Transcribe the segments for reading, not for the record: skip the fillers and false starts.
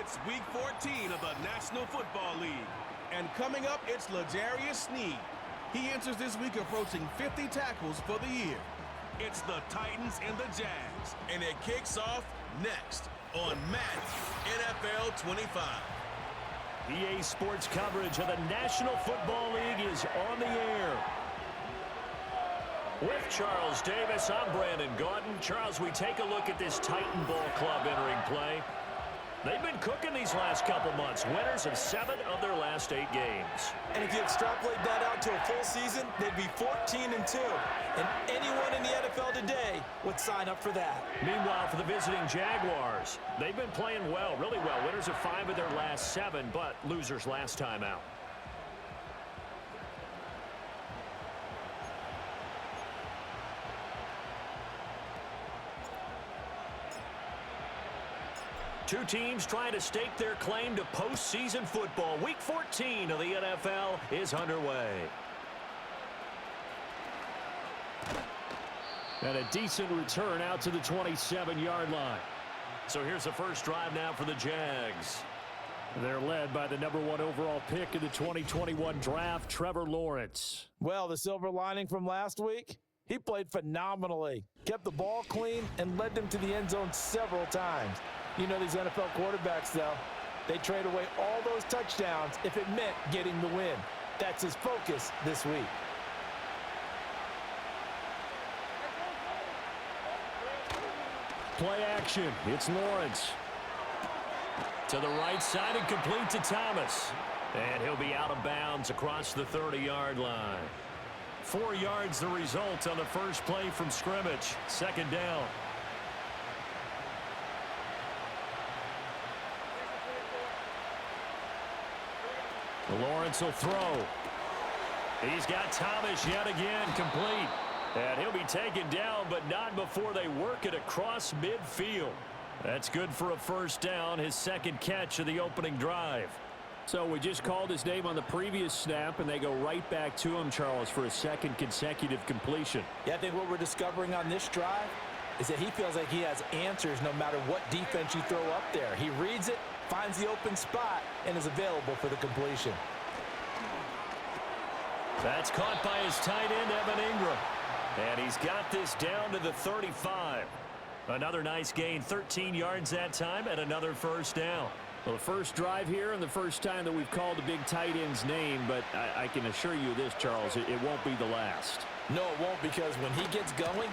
It's Week 14 of the National Football League. And coming up, it's L'Jarius Sneed. He enters this week approaching 50 tackles for the year. It's the Titans and the Jags, and it kicks off next on Madden NFL 25. EA Sports coverage of the National Football League is on the air. With Charles Davis, I'm Brandon Gaudin. Charles, we take a look at this Titan Ball Club entering play. They've been cooking these last couple months, winners of 7 of their last 8 games. And if you extrapolate that out to a full season, they'd be 14-2. And anyone in the NFL today would sign up for that. Meanwhile, for the visiting Jaguars, they've been playing well, really well. Winners of 5 of their last 7, but losers last time out. Two teams trying to stake their claim to postseason football. Week 14 of the NFL is underway. And a decent return out to the 27-yard line. So here's the first drive now for the Jags. They're led by the #1 overall pick in the 2021 draft, Trevor Lawrence. Well, the silver lining from last week, he played phenomenally. Kept the ball clean and led them to the end zone several times. You know these NFL quarterbacks, though, they trade away all those touchdowns if it meant getting the win. That's his focus this week. Play action. It's Lawrence. To the right side and complete to Thomas. And he'll be out of bounds across the 30-yard line. 4 yards the result on the first play from scrimmage. Second down. Lawrence will throw. He's got Thomas yet again complete. And he'll be taken down, but not before they work it across midfield. That's good for a first down, his second catch of the opening drive. So we just called his name on the previous snap, and they go right back to him, Charles, for a second consecutive completion. Yeah, I think what we're discovering on this drive is that he feels like he has answers no matter what defense you throw up there. He reads it, finds the open spot, and is available for the completion. That's caught by his tight end, Evan Ingram. And he's got this down to the 35. Another nice gain, 13 yards that time, and another first down. Well, the first drive here and the first time that we've called the big tight end's name, but I can assure you this, Charles, it won't be the last. No, it won't, because when he gets going,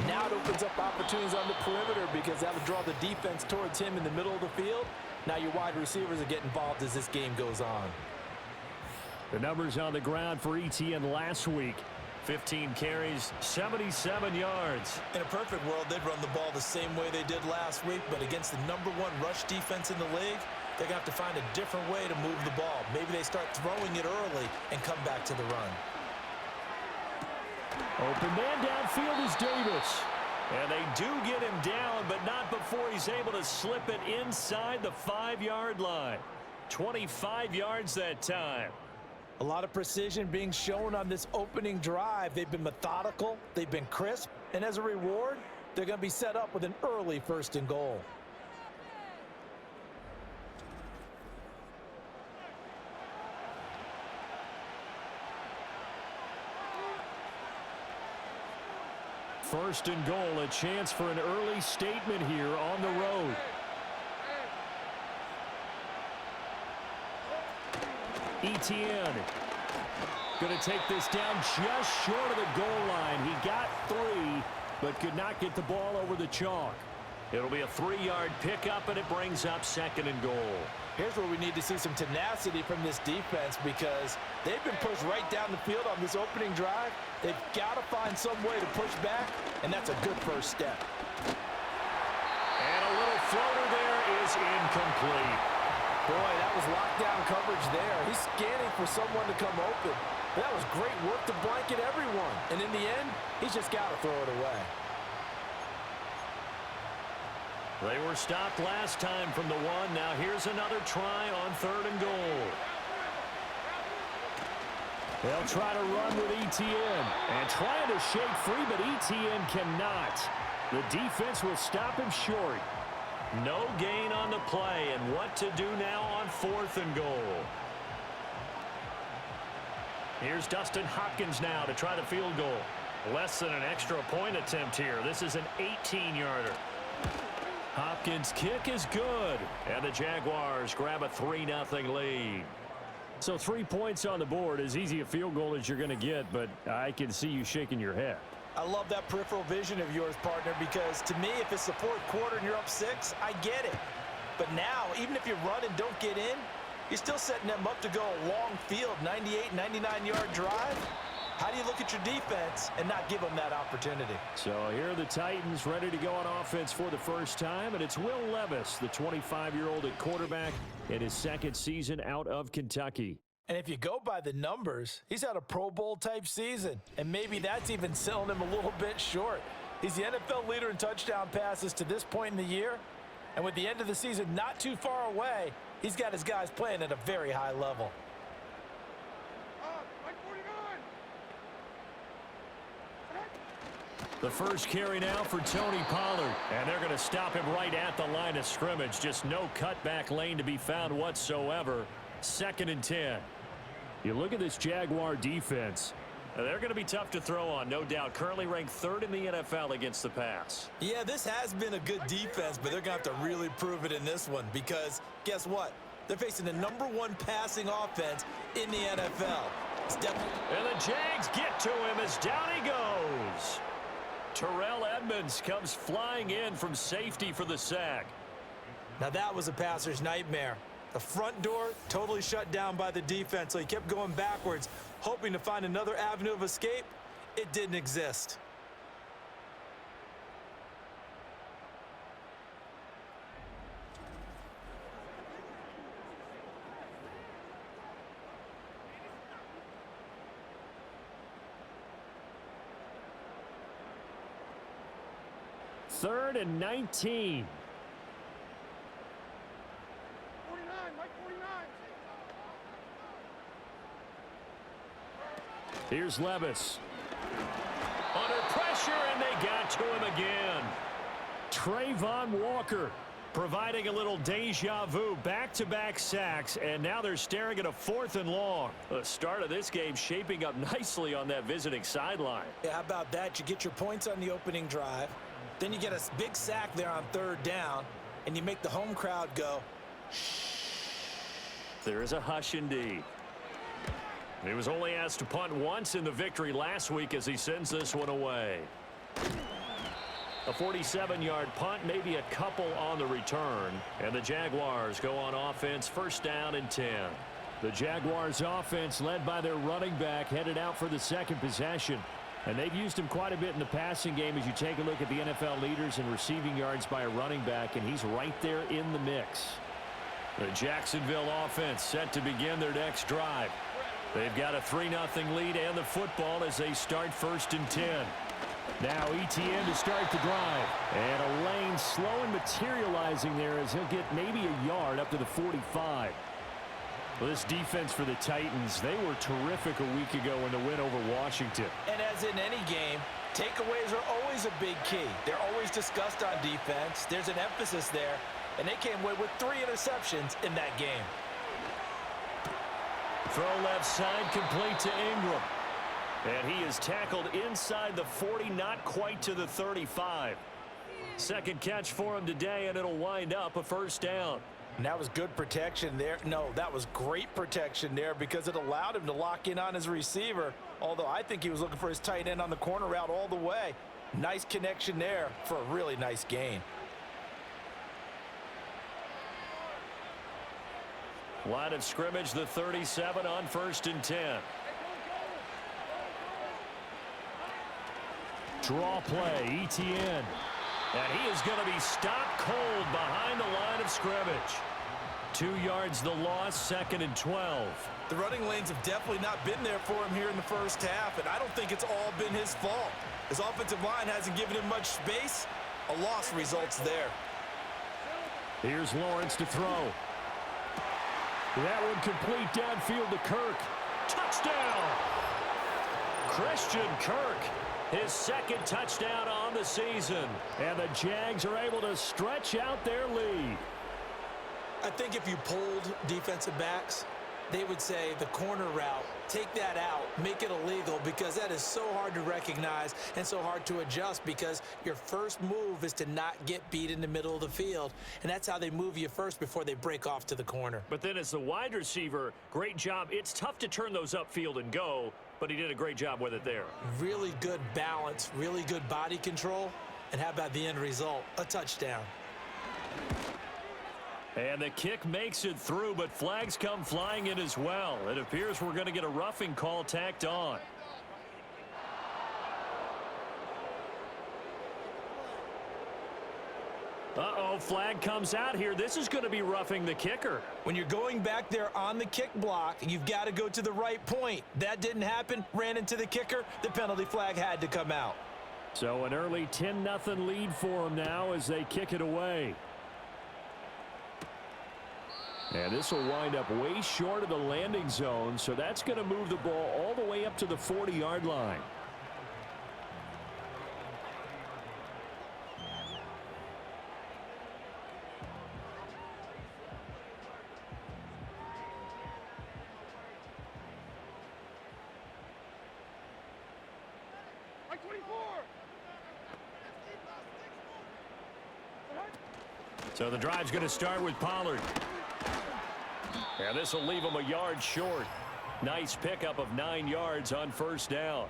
now it opens up opportunities on the perimeter because that'll draw the defense towards him in the middle of the field. Now your wide receivers will get involved as this game goes on. The numbers on the ground for ETN last week. 15 carries, 77 yards. In a perfect world, they'd run the ball the same way they did last week, but against the #1 rush defense in the league, they're going to have to find a different way to move the ball. Maybe they start throwing it early and come back to the run. Open man downfield is Davis. And they do get him down, but not before he's able to slip it inside the 5-yard line. 25 yards that time. A lot of precision being shown on this opening drive. They've been methodical, they've been crisp, and as a reward, they're going to be set up with an early 1st and goal. First and goal, a chance for an early statement here on the road. ETN going to take this down just short of the goal line. He got 3, but could not get the ball over the chalk. It'll be a 3-yard pickup, and it brings up 2nd and goal. Here's where we need to see some tenacity from this defense because they've been pushed right down the field on this opening drive. They've got to find some way to push back, and that's a good first step. And a little floater there is incomplete. Boy, that was lockdown coverage there. He's scanning for someone to come open. That was great work to blanket everyone. And in the end, he's just got to throw it away. They were stopped last time from the 1. Now here's another try on 3rd and goal. They'll try to run with ETN. And trying to shake free, but ETN cannot. The defense will stop him short. No gain on the play, and what to do now on 4th and goal. Here's Dustin Hopkins now to try the field goal. Less than an extra point attempt here. This is an 18-yarder. Hopkins' kick is good, and the Jaguars grab a 3-0 lead. So 3 points on the board, as easy a field goal as you're going to get, but I can see you shaking your head. I love that peripheral vision of yours, partner, because to me, if it's the 4th quarter and you're up 6, I get it. But now, even if you run and don't get in, you're still setting them up to go a long field, 98, 99-yard drive. How do you look at your defense and not give them that opportunity? So here are the Titans ready to go on offense for the first time, and it's Will Levis, the 25-year-old at quarterback, in his 2nd season out of Kentucky. And if you go by the numbers, he's had a Pro Bowl-type season, and maybe that's even selling him a little bit short. He's the NFL leader in touchdown passes to this point in the year, and with the end of the season not too far away, he's got his guys playing at a very high level. The first carry now for Tony Pollard, and they're going to stop him right at the line of scrimmage. Just no cutback lane to be found whatsoever. 2nd and 10. You look at this Jaguar defense. They're going to be tough to throw on, no doubt. Currently ranked 3rd in the NFL against the pass. Yeah, this has been a good defense, but they're going to have to really prove it in this one because guess what? They're facing the #1 passing offense in the NFL. And the Jags get to him as down he goes. Terrell Edmonds comes flying in from safety for the sack. Now that was a passer's nightmare. The front door totally shut down by the defense, so he kept going backwards, hoping to find another avenue of escape. It didn't exist. Third and 19. 49, Mike 49. Here's Levis. Under pressure, and they got to him again. Trayvon Walker providing a little deja vu, back-to-back sacks, and now they're staring at a 4th and long. The start of this game shaping up nicely on that visiting sideline. Yeah, how about that? You get your points on the opening drive. Then you get a big sack there on 3rd down, and you make the home crowd go, shh. There is a hush indeed. He was only asked to punt once in the victory last week as he sends this one away. A 47-yard punt, maybe a couple on the return, and the Jaguars go on offense, 1st down and 10. The Jaguars offense led by their running back headed out for the 2nd possession. And they've used him quite a bit in the passing game as you take a look at the NFL leaders in receiving yards by a running back, and he's right there in the mix. The Jacksonville offense set to begin their next drive. They've got a 3-0 lead and the football as they start 1st and 10. Now ETN to start the drive. And a lane slow and materializing there as he'll get maybe a yard up to the 45. Well, this defense for the Titans, they were terrific a week ago in the win over Washington. And as in any game, takeaways are always a big key. They're always discussed on defense. There's an emphasis there, and they came away with 3 interceptions in that game. Throw left side, complete to Ingram. And he is tackled inside the 40, not quite to the 35. 2nd catch for him today, and it'll wind up a 1st down. And that was good protection there. No, that was great protection there because it allowed him to lock in on his receiver, although I think he was looking for his tight end on the corner route all the way. Nice connection there for a really nice gain. Line of scrimmage, the 37 on 1st and 10. Draw play, ETN. And he is going to be stopped cold behind the line of scrimmage. 2 yards the loss, 2nd and 12. The running lanes have definitely not been there for him here in the first half, and I don't think it's all been his fault. His offensive line hasn't given him much space. A loss results there. Here's Lawrence to throw. That one complete downfield to Kirk. Touchdown! Christian Kirk His second touchdown on the season. And the Jags are able to stretch out their lead. I think if you polled defensive backs, they would say the corner route, take that out, make it illegal, because that is so hard to recognize and so hard to adjust, because your first move is to not get beat in the middle of the field, and that's how they move you first before they break off to the corner. But then as the wide receiver, great job. It's tough to turn those upfield and go, but he did a great job with it there. Really good balance, really good body control, and how about the end result? A touchdown. And the kick makes it through, but flags come flying in as well. It appears we're going to get a roughing call tacked on. Uh-oh, flag comes out here. This is going to be roughing the kicker. When you're going back there on the kick block, you've got to go to the right point. That didn't happen, ran into the kicker. The penalty flag had to come out. So an early 10-0 lead for them now as they kick it away. And this will wind up way short of the landing zone, so that's going to move the ball all the way up to the 40-yard line. Mike 24. So the drive's going to start with Pollard. And this will leave him a yard short. Nice pickup of 9 yards on first down.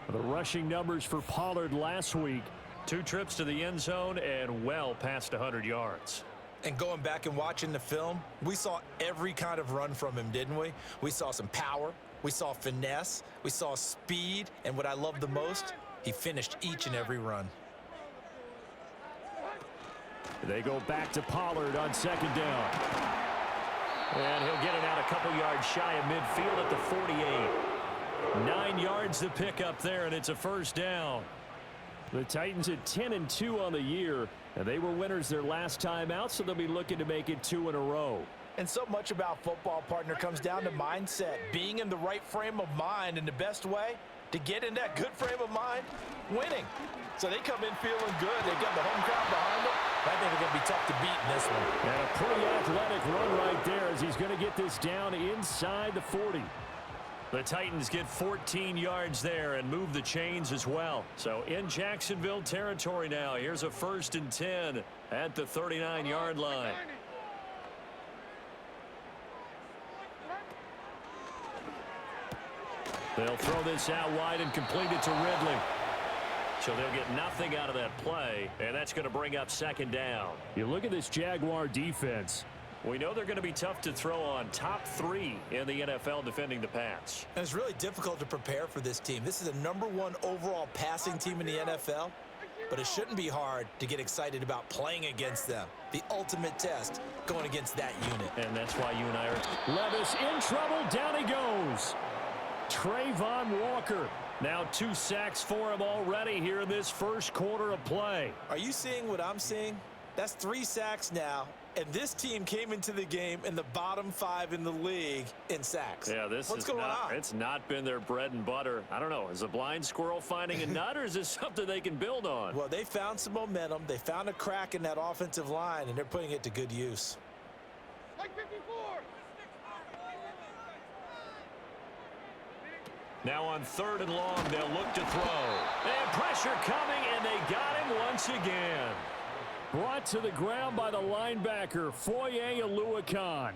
The rushing numbers for Pollard last week. 2 trips to the end zone and well past 100 yards. And going back and watching the film, we saw every kind of run from him, didn't we? We saw some power. We saw finesse. We saw speed. And what I love the most, he finished each and every run. They go back to Pollard on second down. And he'll get it out a couple yards shy of midfield at the 48. 9 yards to pick up there, and it's a first down. The Titans at 10-2 on the year, and they were winners their last time out, so they'll be looking to make it 2 in a row. And so much about football, partner, comes down to mindset, being in the right frame of mind, and the best way to get in that good frame of mind, winning. So they come in feeling good. They've got the home crowd behind them. I think they're going to be tough to beat in this one. And a pretty athletic run right there as he's going to get this down inside the 40. The Titans get 14 yards there and move the chains as well. So in Jacksonville territory now. Here's a 1st and 10 at the 39-yard line. They'll throw this out wide and complete it to Ridley. So they'll get nothing out of that play, and that's going to bring up second down. You look at this Jaguar defense. We know they're going to be tough to throw on. Top 3 in the NFL defending the pass. And it's really difficult to prepare for this team. This is a #1 overall passing team in the NFL, but it shouldn't be hard to get excited about playing against them. The ultimate test going against that unit. And that's why you and I are. Levis in trouble. Down he goes. Trayvon Walker. Now 2 sacks for him already here in this first quarter of play. Are you seeing what I'm seeing? That's 3 sacks now, and this team came into the game in the bottom 5 in the league in sacks. Yeah, what's going on? It's not been their bread and butter. I don't know. Is a blind squirrel finding a nut, or is this something they can build on? Well, they found some momentum. They found a crack in that offensive line, and they're putting it to good use. Mike 54. Now on 3rd and long, they'll look to throw. And pressure coming, and they got him once again. Brought to the ground by the linebacker, Foye Oluokun.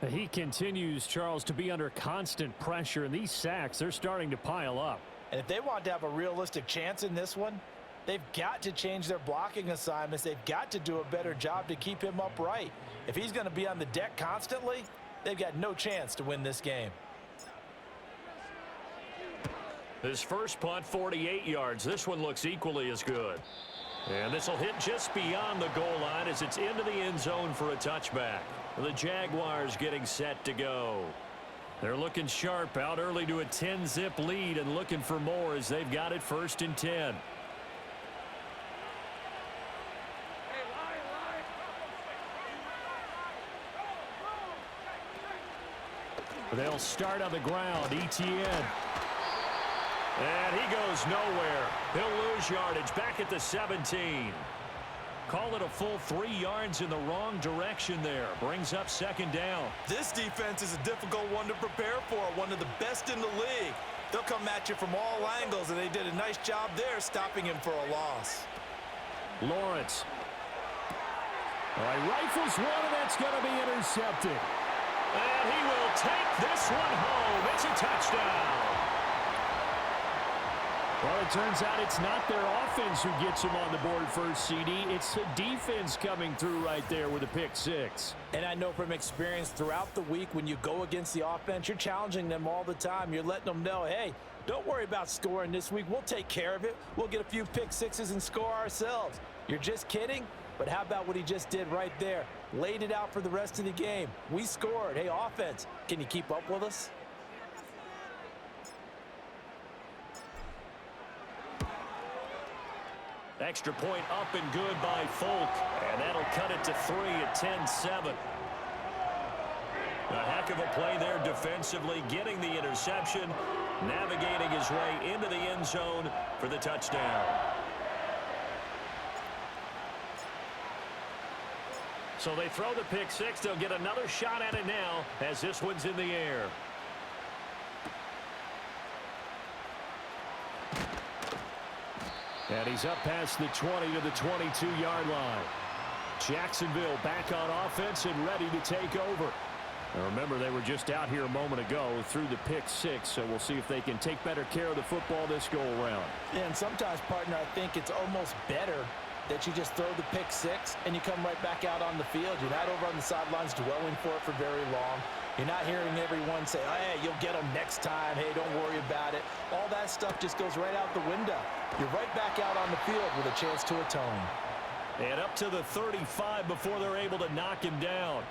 He continues, Charles, to be under constant pressure, and these sacks, they're starting to pile up. And if they want to have a realistic chance in this one, they've got to change their blocking assignments. They've got to do a better job to keep him upright. If he's going to be on the deck constantly, they've got no chance to win this game. His first punt, 48 yards. This one looks equally as good. And this will hit just beyond the goal line as it's into the end zone for a touchback. The Jaguars getting set to go. They're looking sharp, out early to a 10-zip lead and looking for more as they've got it 1st and 10. They'll start on the ground. ETN. And he goes nowhere. He'll lose yardage back at the 17. Call it a full 3 yards in the wrong direction there. Brings up second down. This defense is a difficult one to prepare for, one of the best in the league. They'll come at you from all angles, and they did a nice job there stopping him for a loss. Lawrence. All right, rifles one, and that's going to be intercepted. And he will take this one home. It's a touchdown. Well, it turns out it's not their offense who gets them on the board first, CD. It's the defense coming through right there with a pick six. And I know from experience throughout the week when you go against the offense, you're challenging them all the time. You're letting them know, hey, don't worry about scoring this week. We'll take care of it. We'll get a few pick sixes and score ourselves. You're just kidding? But how about what he just did right there? Laid it out for the rest of the game. We scored. Hey, offense, can you keep up with us? Extra point up and good by Folk. And that'll cut it to 3 at 10-7. A heck of a play there defensively, getting the interception, navigating his way into the end zone for the touchdown. So they throw the pick six. They'll get another shot at it now as this one's in the air. And he's up past the 20 to the 22-yard line. Jacksonville back on offense and ready to take over. Now remember, they were just out here a moment ago through the pick six, so we'll see if they can take better care of the football this go-around. Yeah, and sometimes, partner, I think it's almost better that you just throw the pick six and you come right back out on the field. You're not over on the sidelines dwelling for it for very long. You're not hearing everyone say, oh, hey, you'll get them next time. Hey, don't worry about it. All that stuff just goes right out the window. You're right back out on the field with a chance to atone. And up to the 35 before they're able to knock him down.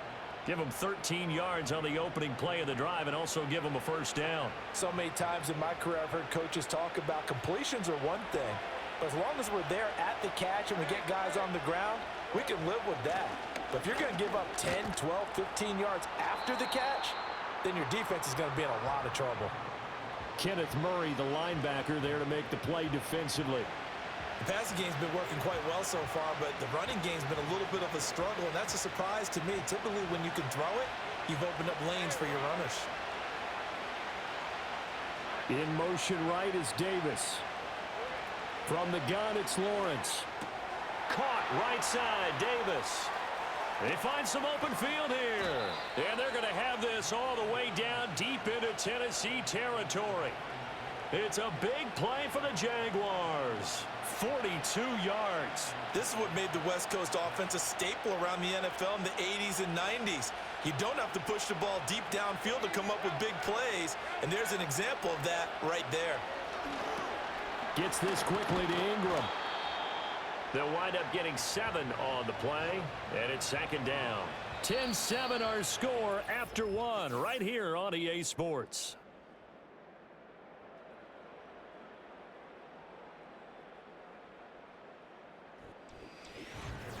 Give him 13 yards on the opening play of the drive and also give him a first down. So many times in my career I've heard coaches talk about completions are one thing. But as long as we're there at the catch and we get guys on the ground, we can live with that. But if you're going to give up 10, 12, 15 yards after the catch, then your defense is going to be in a lot of trouble. Kenneth Murray, the linebacker, there to make the play defensively. The passing game's been working quite well so far, but the running game's been a little bit of a struggle, and that's a surprise to me. Typically, when you can throw it, you've opened up lanes for your runners. In motion right is Davis. From the gun, it's Lawrence. Caught right side, Davis. They find some open field here. And they're going to have this all the way down deep into Tennessee territory. It's a big play for the Jaguars. 42 yards. This is what made the West Coast offense a staple around the NFL in the 80s and 90s. You don't have to push the ball deep downfield to come up with big plays, and there's an example of that right there. Gets this quickly to Ingram. They'll wind up getting 7 on the play, and it's second down. 10-7 our score after 1 right here on EA Sports.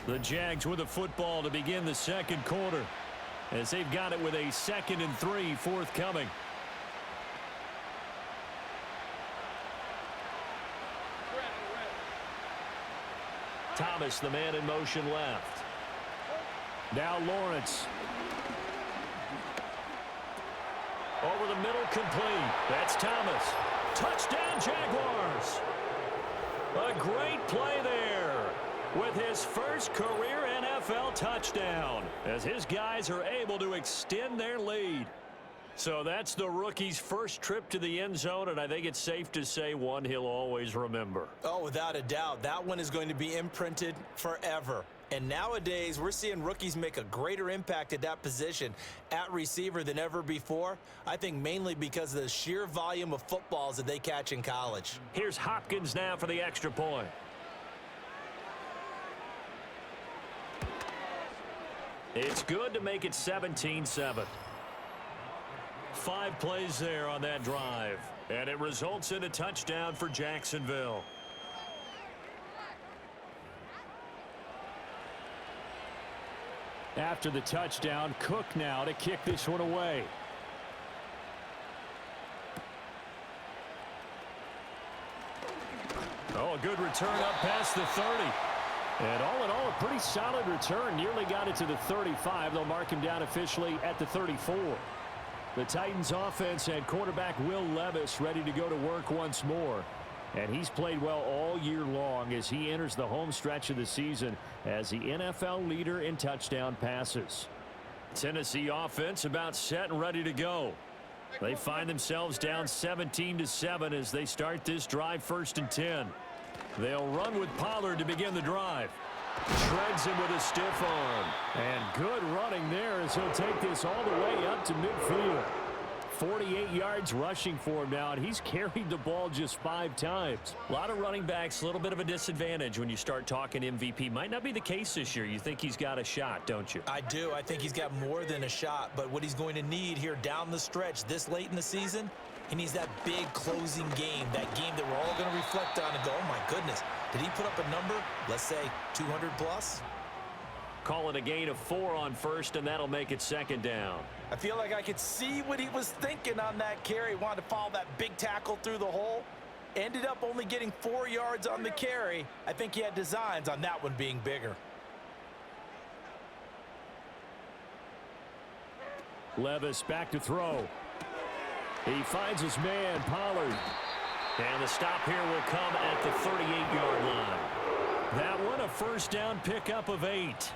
The Jags with the football to begin the second quarter as they've got it with a 2nd and 3 forthcoming. Thomas, the man in motion left. Now Lawrence. Over the middle, complete. That's Thomas. Touchdown, Jaguars. A great play there with his first career NFL touchdown as his guys are able to extend their lead. So that's the rookie's first trip to the end zone, and I think it's safe to say one he'll always remember. Oh, without a doubt. That one is going to be imprinted forever. And nowadays, we're seeing rookies make a greater impact at that position at receiver than ever before. I think mainly because of the sheer volume of footballs that they catch in college. Here's Hopkins now for the extra point. It's good to make it 17-7. 5 plays there on that drive, and it results in a touchdown for Jacksonville. After the touchdown, Cook now to kick this one away. good return up past the 30. And all in all, a pretty solid return. Nearly got it to the 35. They'll mark him down officially at the 34. The Titans offense and quarterback Will Levis ready to go to work once more. And he's played well all year long as he enters the home stretch of the season as the NFL leader in touchdown passes. Tennessee offense about set and ready to go. They find themselves down 17-7 as they start this drive 1st and 10. They'll run with Pollard to begin the drive. Shreds him with a stiff arm. And good running there as he'll take this all the way up to midfield. 48 yards rushing for him now, and he's carried the ball just 5 times. A lot of running backs, a little bit of a disadvantage when you start talking MVP. Might not be the case this year. You think he's got a shot, don't you? I do. I think he's got more than a shot, but what he's going to need here down the stretch this late in the season, he needs that big closing game, that game that we're all going to reflect on and go, oh my goodness, did he put up a number, let's say 200 plus? Call it a gain of 4 on first, and that'll make it 2nd down. I feel like I could see what he was thinking on that carry. He wanted to follow that big tackle through the hole. Ended up only getting 4 yards on the carry. I think he had designs on that one being bigger. Levis back to throw. He finds his man, Pollard. And the stop here will come at the 38-yard line. That one a 1st down pickup of 8.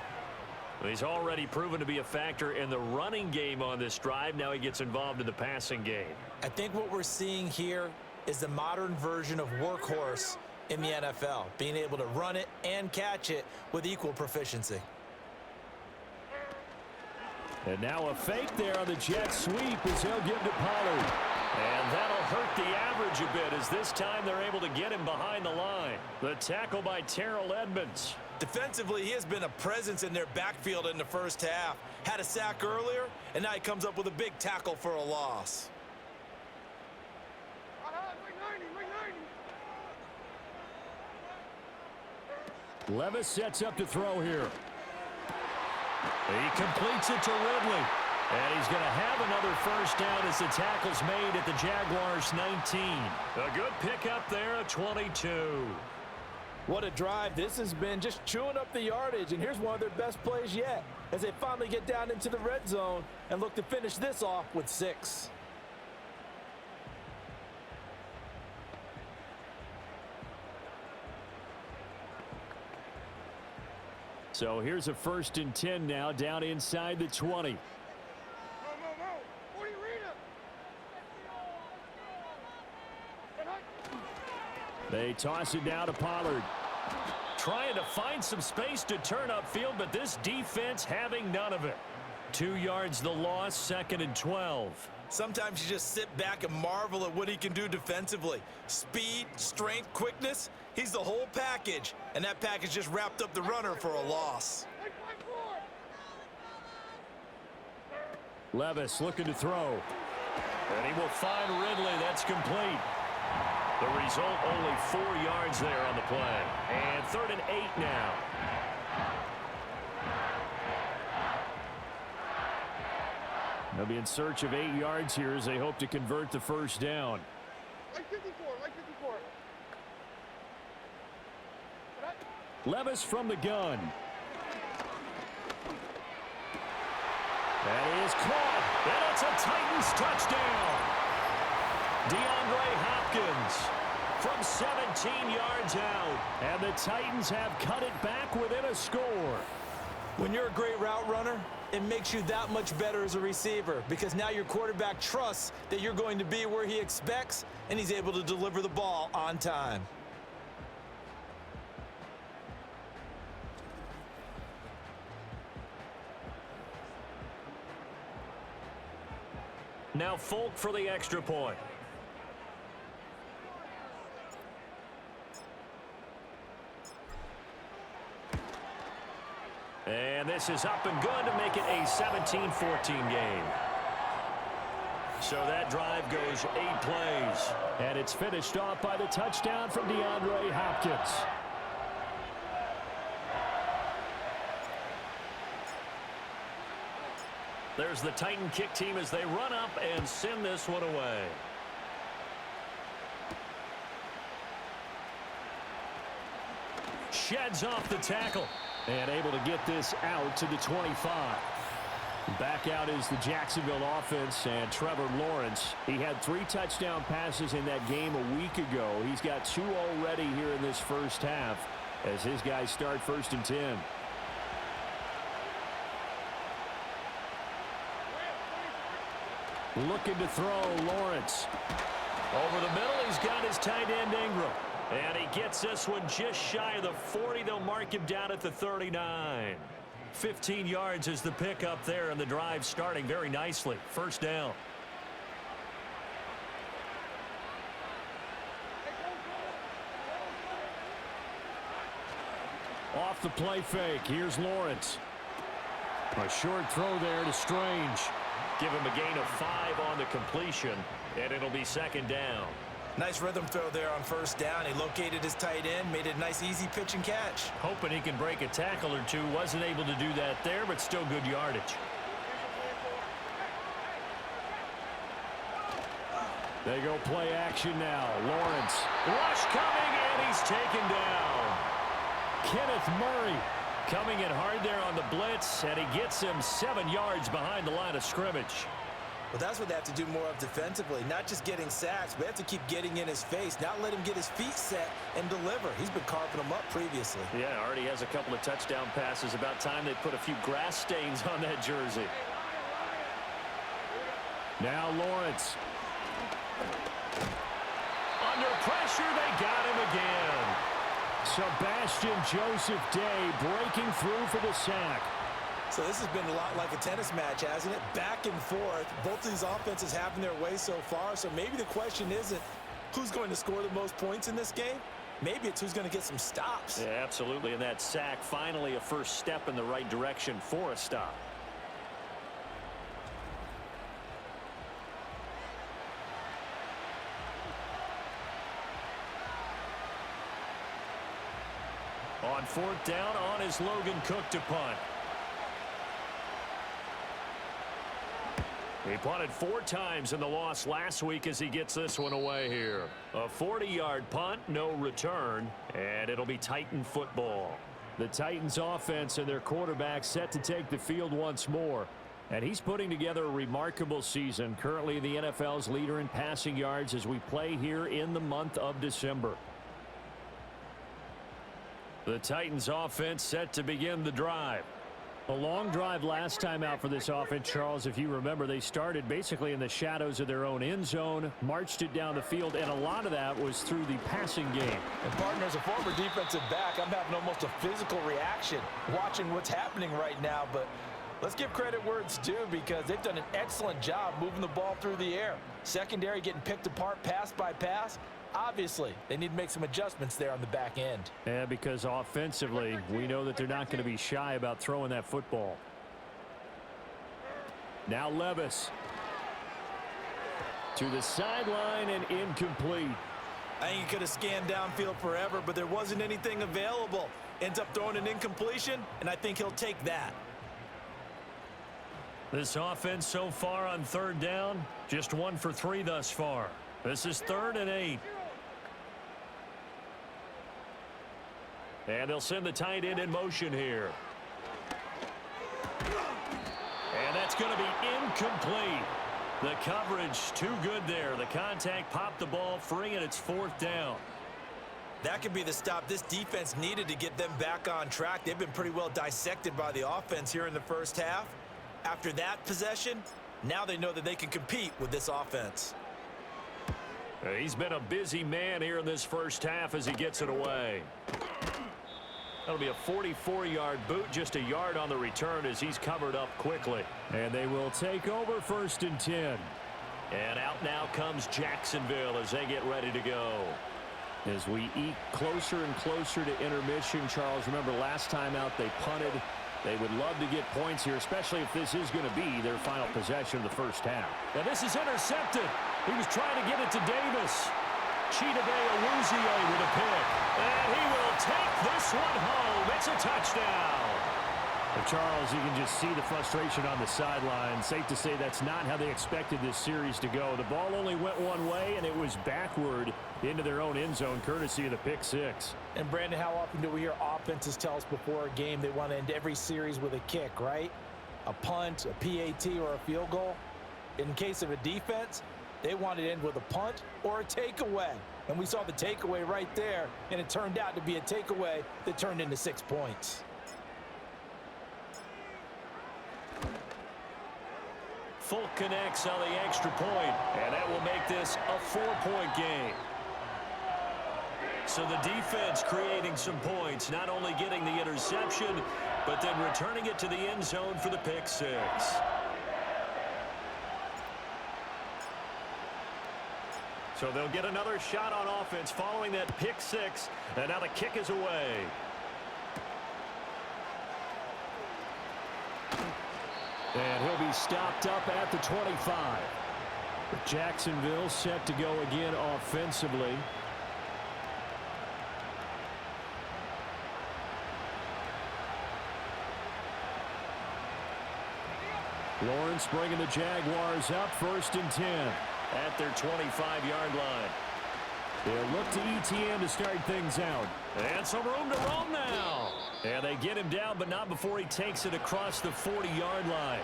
He's already proven to be a factor in the running game on this drive. Now he gets involved in the passing game. I think what we're seeing here is the modern version of workhorse in the NFL, being able to run it and catch it with equal proficiency. And now a fake there on the jet sweep as he'll give to Pollard. And that'll hurt the average a bit as this time they're able to get him behind the line. The tackle by Terrell Edmonds. Defensively, he has been a presence in their backfield in the first half. Had a sack earlier, and now he comes up with a big tackle for a loss. Levis sets up to throw here. He completes it to Ridley. And he's going to have another 1st down as the tackle's made at the Jaguars 19. A good pickup there at 22. What a drive. This has been just chewing up the yardage, and here's one of their best plays yet as they finally get down into the red zone and look to finish this off with 6. So here's a 1st and 10 now down inside the 20. They toss it down to Pollard. Trying to find some space to turn upfield, but this defense having none of it. 2 yards the loss, 2nd and 12. Sometimes you just sit back and marvel at what he can do defensively. Speed, strength, quickness, he's the whole package. And that package just wrapped up the runner for a loss. Levis looking to throw. And he will find Ridley. That's complete. The result, only 4 yards there on the play. And 3rd and 8 now. They'll be in search of 8 yards here as they hope to convert the 1st down. Like 54, like 54. Levis from the gun. That is caught. And it's a Titans touchdown. DeAndre Hopkins from 17 yards out. And the Titans have cut it back within a score. When you're a great route runner, it makes you that much better as a receiver because now your quarterback trusts that you're going to be where he expects and he's able to deliver the ball on time. Now Folk for the extra point. And this is up and good to make it a 17-14 game. So that drive goes 8 plays. And it's finished off by the touchdown from DeAndre Hopkins. There's the Titan kick team as they run up and send this one away. sheds off the tackle. And able to get this out to the 25. Back out is the Jacksonville offense, and Trevor Lawrence. He had 3 touchdown passes in that game a week ago. He's got 2 already here in this first half as his guys start 1st and 10. Looking to throw, Lawrence. Over the middle, he's got his tight end Ingram. And he gets this one just shy of the 40. They'll mark him down at the 39. 15 yards is the pickup there, and the drive starting very nicely. 1st down. Off the play fake. Here's Lawrence. A short throw there to Strange. Give him a gain of 5 on the completion, and it'll be 2nd down. Nice rhythm throw there on 1st down. He located his tight end, made it a nice, easy pitch and catch. Hoping he can break a tackle or 2. Wasn't able to do that there, but still good yardage. They go play action now. Lawrence. Rush coming, and he's taken down. Kenneth Murray. Coming in hard there on the blitz, and he gets him 7 yards behind the line of scrimmage. Well, that's what they have to do more of defensively, not just getting sacks, but they have to keep getting in his face, not let him get his feet set and deliver. He's been carving them up previously. Yeah, already has a couple of touchdown passes. About time they put a few grass stains on that jersey. Now Lawrence. Under pressure, they got him again. Sebastian Joseph Day breaking through for the sack. So this has been a lot like a tennis match, hasn't it? Back and forth. Both of these offenses having their way so far. So maybe the question isn't who's going to score the most points in this game. Maybe it's who's going to get some stops. Yeah, absolutely. And that sack, finally a first step in the right direction for a stop. On 4th down, on is Logan Cook to punt. He punted 4 times in the loss last week as he gets this one away here. A 40-yard punt, no return, and it'll be Titan football. The Titans offense and their quarterback set to take the field once more. And he's putting together a remarkable season, currently the NFL's leader in passing yards as we play here in the month of December. The Titans offense set to begin the drive. A long drive last time out for this offense, Charles. If you remember, they started basically in the shadows of their own end zone, marched it down the field, and a lot of that was through the passing game. And partner, as a former defensive back, I'm having almost a physical reaction watching what's happening right now. But let's give credit where it's due because they've done an excellent job moving the ball through the air. Secondary getting picked apart pass by pass. Obviously, they need to make some adjustments there on the back end. Yeah, because offensively, we know that they're not going to be shy about throwing that football. Now Levis. To the sideline and incomplete. I think he could have scanned downfield forever, but there wasn't anything available. Ends up throwing an incompletion, and I think he'll take that. This offense so far on 3rd down, just 1 for 3 thus far. This is 3rd and 8. And they'll send the tight end in motion here. And that's going to be incomplete. The coverage too good there. The contact popped the ball free, and it's 4th down. That could be the stop this defense needed to get them back on track. They've been pretty well dissected by the offense here in the first half. After that possession, now they know that they can compete with this offense. He's been a busy man here in this first half as he gets it away. That'll be a 44-yard boot, just a yard on the return as he's covered up quickly. And they will take over 1st and 10. And out now comes Jacksonville as they get ready to go. As we eke closer and closer to intermission, Charles, remember last time out they punted. They would love to get points here, especially if this is going to be their final possession of the first half. Now this is intercepted. He was trying to get it to Davis. Chidobe Awuzie with a pick. And he will take this one home. It's a touchdown. Well, Charles, you can just see the frustration on the sideline. Safe to say that's not how they expected this series to go. The ball only went one way, and it was backward into their own end zone, courtesy of the pick six. And, Brandon, how often do we hear offenses tell us before a game they want to end every series with a kick, right? A punt, a PAT, or a field goal. In case of a defense, they want to end with a punt or a takeaway. And we saw the takeaway right there, and it turned out to be a takeaway that turned into 6 points. Folk connects on the extra point, and that will make this a 4-point game. So the defense creating some points, not only getting the interception, but then returning it to the end zone for the pick six. So they'll get another shot on offense following that pick six, and now the kick is away. And he'll be stopped up at the 25. Jacksonville set to go again offensively. Lawrence bringing the Jaguars up 1st and 10. At their 25-yard line. They'll look to ETN to start things out. And some room to roam now. And they get him down, but not before he takes it across the 40-yard line.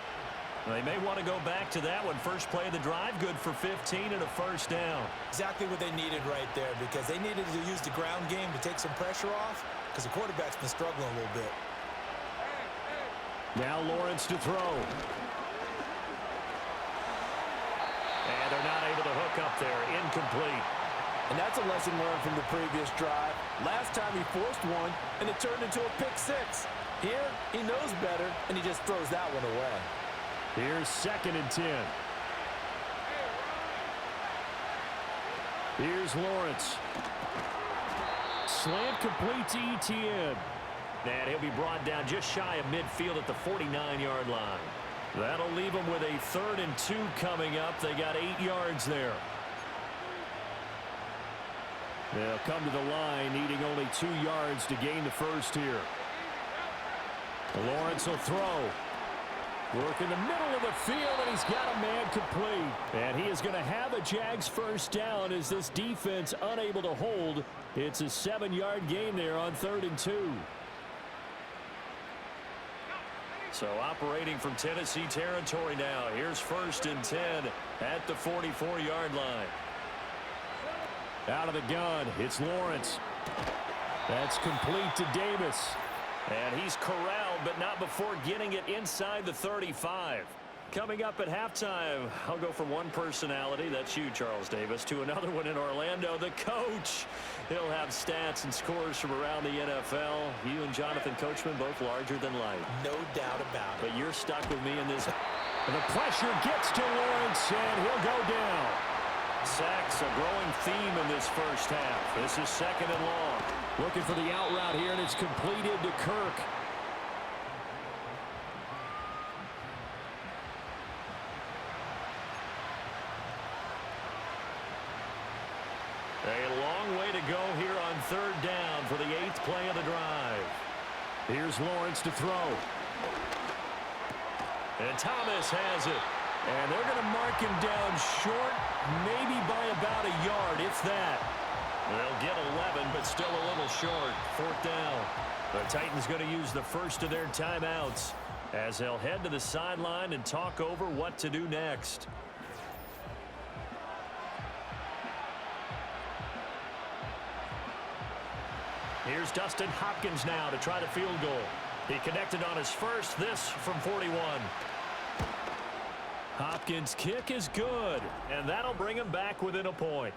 They may want to go back to that one. First play of the drive, good for 15 and a first down. Exactly what they needed right there, because they needed to use the ground game to take some pressure off, because the quarterback's been struggling a little bit. Now Lawrence to throw. And they're not able to hook up there. Incomplete. And that's a lesson learned from the previous drive. Last time he forced one, and it turned into a pick six. Here, he knows better, and he just throws that one away. Here's 2nd and 10. Here's Lawrence. Slant complete to ETN. And he'll be brought down just shy of midfield at the 49-yard line. That'll leave them with a 3rd and 2 coming up. They got 8 yards there. They'll come to the line, needing only 2 yards to gain the first here. Lawrence will throw. Work in the middle of the field, and he's got a man complete. And he is going to have a Jags first down as this defense unable to hold. It's a 7-yard gain there on 3rd and 2. So operating from Tennessee territory now. Here's 1st and 10 at the 44-yard line. Out of the gun, it's Lawrence. That's complete to Davis. And he's corralled, but not before getting it inside the 35. Coming up at halftime, I'll go from one personality, that's you, Charles Davis, to another one in Orlando, the coach. He'll have stats and scores from around the NFL. You and Jonathan Coachman both larger than life. No doubt about it. But you're stuck with me in this. And the pressure gets to Lawrence, and he'll go down. Sacks, a growing theme in this first half. This is 2nd and long. Looking for the out route here, and it's completed to Kirk. A long way to go here on 3rd down for the 8th play of the drive. Here's Lawrence to throw. And Thomas has it. And they're going to mark him down short, maybe by about a yard, if that. They'll get 11, but still a little short. 4th down. The Titans going to use the first of their timeouts as they'll head to the sideline and talk over what to do next. Here's Dustin Hopkins now to try the field goal. He connected on his first, this from 41. Hopkins' kick is good, and that'll bring him back within a point.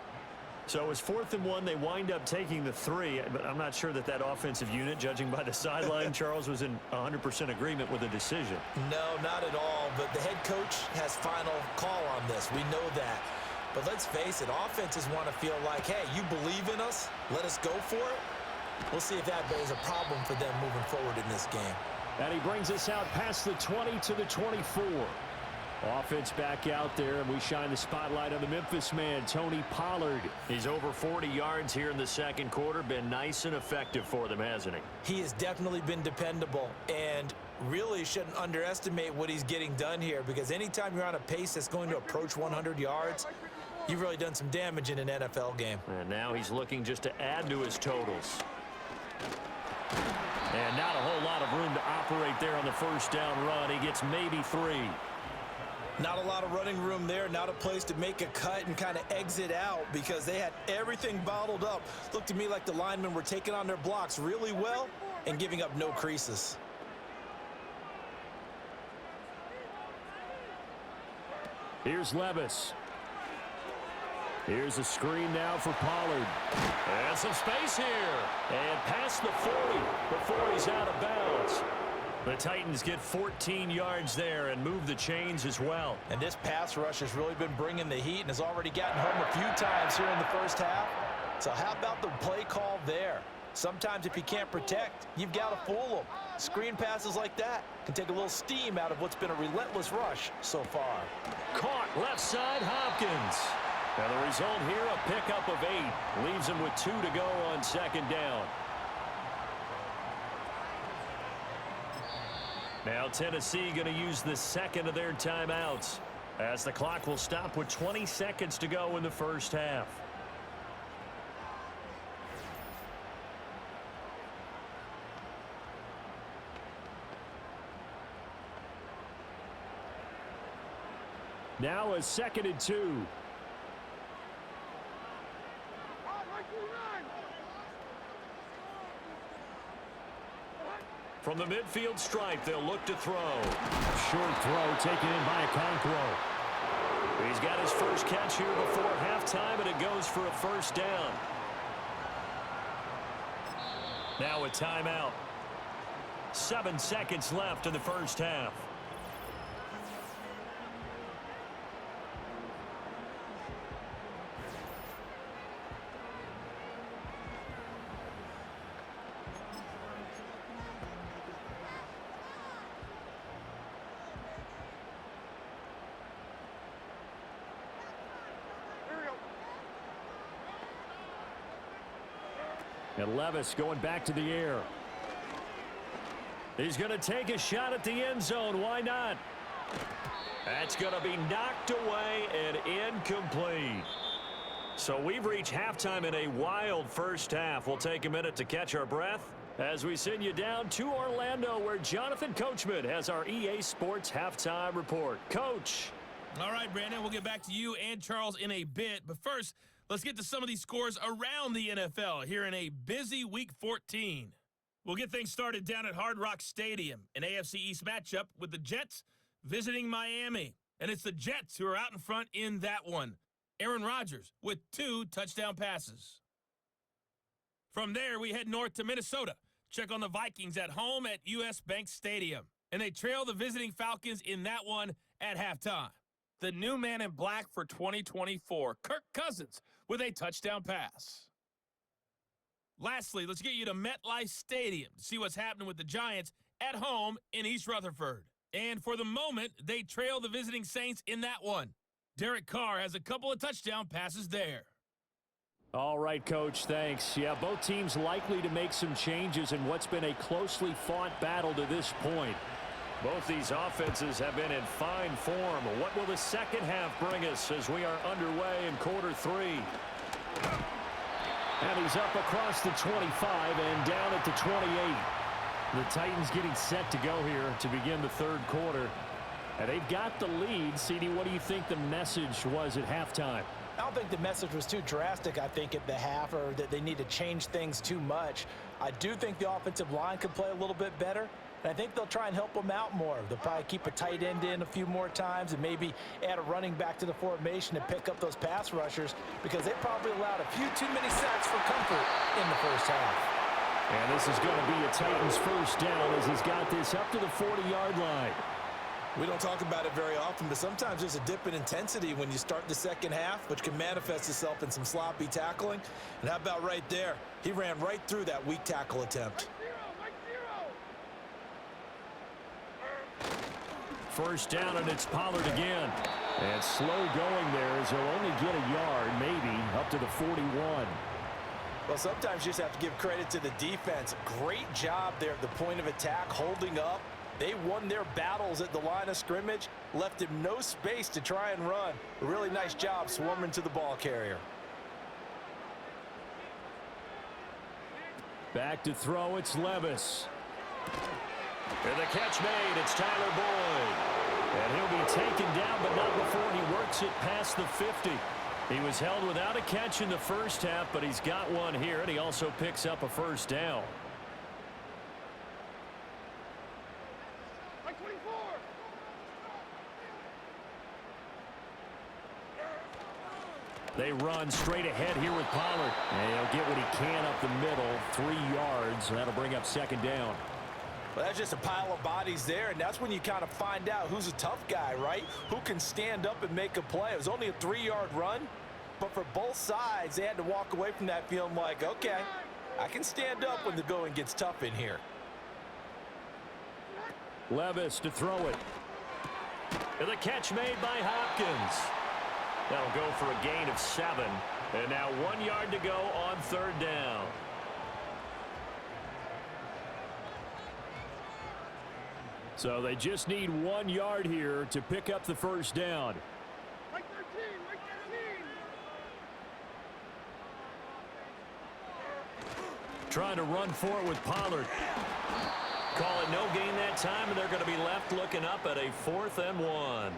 So it's 4th and 1. They wind up taking the 3, but I'm not sure that that offensive unit, judging by the sideline, Charles, was in 100% agreement with the decision. No, not at all, but the head coach has final call on this. We know that. But let's face it, offenses want to feel like, hey, you believe in us, let us go for it. We'll see if that is a problem for them moving forward in this game. And he brings us out past the 20 to the 24. Offense back out there, and we shine the spotlight on the Memphis man, Tony Pollard. He's over 40 yards here in the second quarter. Been nice and effective for them, hasn't he? He has definitely been dependable, and really shouldn't underestimate what he's getting done here, because anytime you're on a pace that's going to approach 100 yards, you've really done some damage in an NFL game. And now he's looking just to add to his totals. And not a whole lot of room to operate there on the first down run. He gets maybe 3. Not a lot of running room there, not a place to make a cut and kind of exit out, because they had everything bottled up. Looked to me like the linemen were taking on their blocks really well and giving up no creases. Here's Levis. Here's a screen now for Pollard. And some space here. And past the 40 before he's out of bounds. The Titans get 14 yards there and move the chains as well. And this pass rush has really been bringing the heat and has already gotten home a few times here in the first half. So how about the play call there? Sometimes if you can't protect, you've got to fool them. Screen passes like that can take a little steam out of what's been a relentless rush so far. Caught left side, Hopkins. And the result here, a pickup of 8. Leaves him with 2 to go on second down. Now Tennessee going to use the second of their timeouts, as the clock will stop with 20 seconds to go in the first half. Now a 2nd and 2. From the midfield stripe, they'll look to throw. Short throw taken in by Okonkwo. He's got his first catch here before halftime, and it goes for a first down. Now a timeout. 7 seconds left in the first half. And Levis going back to the air. He's going to take a shot at the end zone. Why not? That's going to be knocked away and incomplete. So we've reached halftime in a wild first half. We'll take a minute to catch our breath as we send you down to Orlando, where Jonathan Coachman has our EA Sports halftime report. Coach. All right, Brandon, we'll get back to you and Charles in a bit. But first, let's get to some of these scores around the NFL here in a busy Week 14. We'll get things started down at Hard Rock Stadium, an AFC East matchup with the Jets visiting Miami. And it's the Jets who are out in front in that one. Aaron Rodgers with 2 touchdown passes. From there, we head north to Minnesota. Check on the Vikings at home at US Bank Stadium. And they trail the visiting Falcons in that one at halftime. The new man in black for 2024, Kirk Cousins, with a touchdown pass. Lastly, let's get you to MetLife Stadium to see what's happening with the Giants at home in East Rutherford. And for the moment, they trail the visiting Saints in that one. Derek Carr has a couple of touchdown passes there. All right, Coach, thanks. Yeah, both teams likely to make some changes in what's been a closely fought battle to this point. Both these offenses have been in fine form. What will the second half bring us as we are underway in quarter 3? And he's up across the 25 and down at the 28. The Titans getting set to go here to begin the third quarter. And they've got the lead. CD, what do you think the message was at halftime? I don't think the message was too drastic, I think, at the half, or that they need to change things too much. I do think the offensive line could play a little bit better. And I think they'll try and help them out more. They'll probably keep a tight end in a few more times and maybe add a running back to the formation and pick up those pass rushers, because they probably allowed a few too many sacks for comfort in the first half. And this is going to be a Titans first down as he's got this up to the 40-yard line. We don't talk about it very often, but sometimes there's a dip in intensity when you start the second half, which can manifest itself in some sloppy tackling. And how about right there? He ran right through that weak tackle attempt. first down, and it's Pollard again. And slow going there as he'll only get a yard, maybe, up to the 41. Well, sometimes you just have to give credit to the defense. Great job there at the point of attack, holding up. They won their battles at the line of scrimmage, left him no space to try and run. A really nice job swarming to the ball carrier. Back to throw, it's Levis. And the catch made, it's Tyler Boyd. And he'll be taken down, but not before he works it past the 50. He was held without a catch in the first half, but he's got one here, and he also picks up a first down. Like 24. They run straight ahead here with Pollard. And he'll get what he can up the middle, 3 yards, and that'll bring up second down. Well, that's just a pile of bodies there, and that's when you kind of find out who's a tough guy, right? Who can stand up and make a play. It was only a 3-yard run, but for both sides, they had to walk away from that feeling like, okay, I can stand up when the going gets tough in here. Levis to throw it. And the catch made by Hopkins. That'll go for a gain of 7. And now 1 yard to go on third down. So they just need 1 yard here to pick up the first down. Like 13. Like 13. Trying to run for it with Pollard. Call it no gain that time, and they're going to be left looking up at a 4th and 1.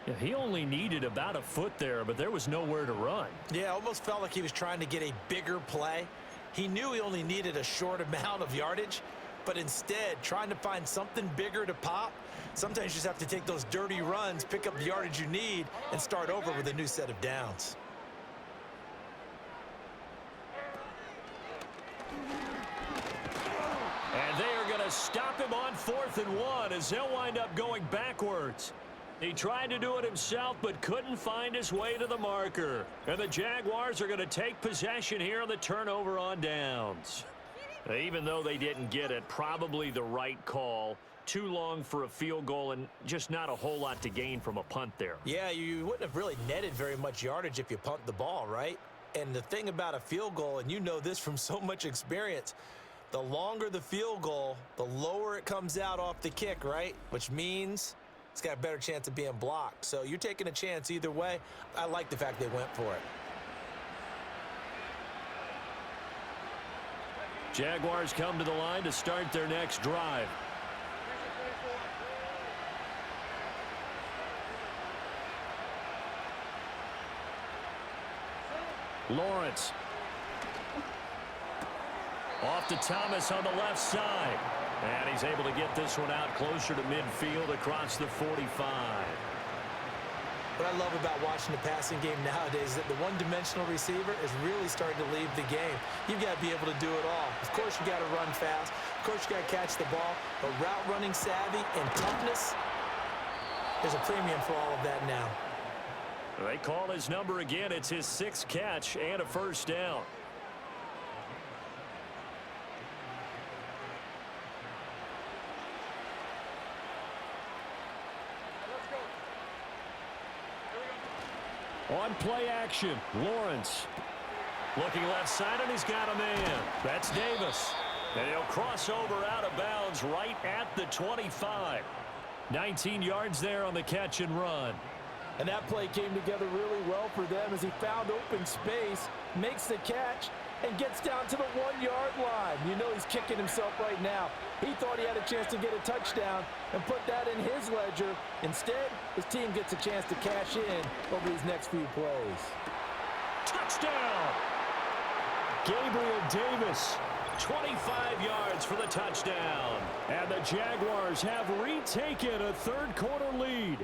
Yeah, he only needed about a foot there, but there was nowhere to run. Yeah, almost felt like he was trying to get a bigger play. He knew he only needed a short amount of yardage, but instead trying to find something bigger to pop. Sometimes you just have to take those dirty runs, pick up the yardage you need, and start over with a new set of downs. And they are going to stop him on 4th and 1 as they'll wind up going backwards. He tried to do it himself but couldn't find his way to the marker. And the Jaguars are going to take possession here on the turnover on downs. Even though they didn't get it, probably the right call. Too long for a field goal and just not a whole lot to gain from a punt there. Yeah, you wouldn't have really netted very much yardage if you punt the ball, right? And the thing about a field goal, and you know this from so much experience, the longer the field goal, the lower it comes out off the kick, right? Which means it's got a better chance of being blocked. So you're taking a chance either way. I like the fact they went for it. Jaguars come to the line to start their next drive. Lawrence. Off to Thomas on the left side. And he's able to get this one out closer to midfield across the 45. What I love about watching the passing game nowadays is that the one-dimensional receiver is really starting to leave the game. You've got to be able to do it all. Of course, you got to run fast. Of course, you got to catch the ball. But route running savvy and toughness, there's a premium for all of that now. They call his number again. It's his 6th catch and a first down. On play action, Lawrence. Looking left side, and he's got a man. That's Davis. And he'll cross over out of bounds right at the 25. 19 yards there on the catch and run. And that play came together really well for them as he found open space, makes the catch, and gets down to the 1-yard line. You know he's kicking himself right now. He thought he had a chance to get a touchdown and put that in his ledger. Instead, his team gets a chance to cash in over these next few plays. Touchdown! Gabriel Davis, 25 yards for the touchdown. and the Jaguars have retaken a third-quarter lead.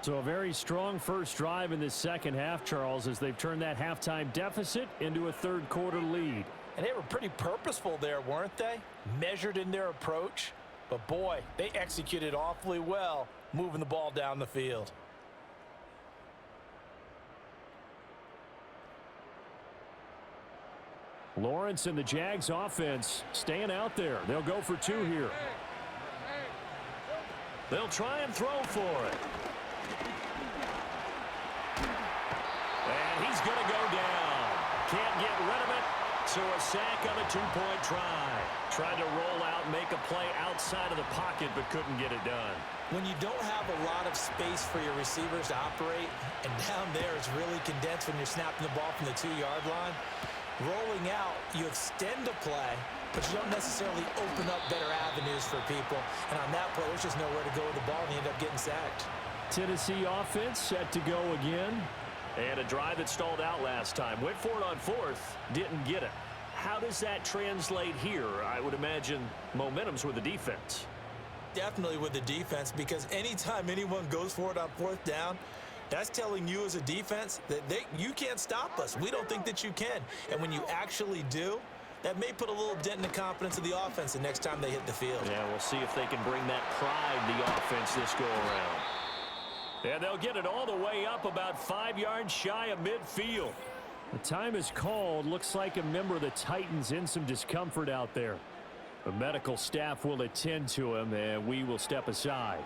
So a very strong first drive in this second half, Charles, as they've turned that halftime deficit into a third-quarter lead. And they were pretty purposeful there, weren't they? Measured in their approach. But, boy, they executed awfully well moving the ball down the field. Lawrence and the Jags offense staying out there. They'll go for two here. They'll try and throw for it. And he's going to go down. Can't get rid of it. So a sack on a two-point try. Tried to roll out and make a play outside of the pocket, but couldn't get it done. When you don't have a lot of space for your receivers to operate, and down there it's really condensed when you're snapping the ball from the 2-yard line, rolling out, you extend a play, but you don't necessarily open up better avenues for people. And on that play, there's just nowhere to go with the ball, and you end up getting sacked. Tennessee offense set to go again. And a drive that stalled out last time. Went for it on fourth, didn't get it. How does that translate here? I would imagine momentum's with the defense. Definitely with the defense, because anytime anyone goes for it on fourth down, that's telling you as a defense that you can't stop us. We don't think that you can. And when you actually do, that may put a little dent in the confidence of the offense the next time they hit the field. Yeah, we'll see if they can bring that pride to the offense this go-around. And they'll get it all the way up about 5 yards shy of midfield. The time is called. Looks like a member of the Titans in some discomfort out there. The medical staff will attend to him, and we will step aside.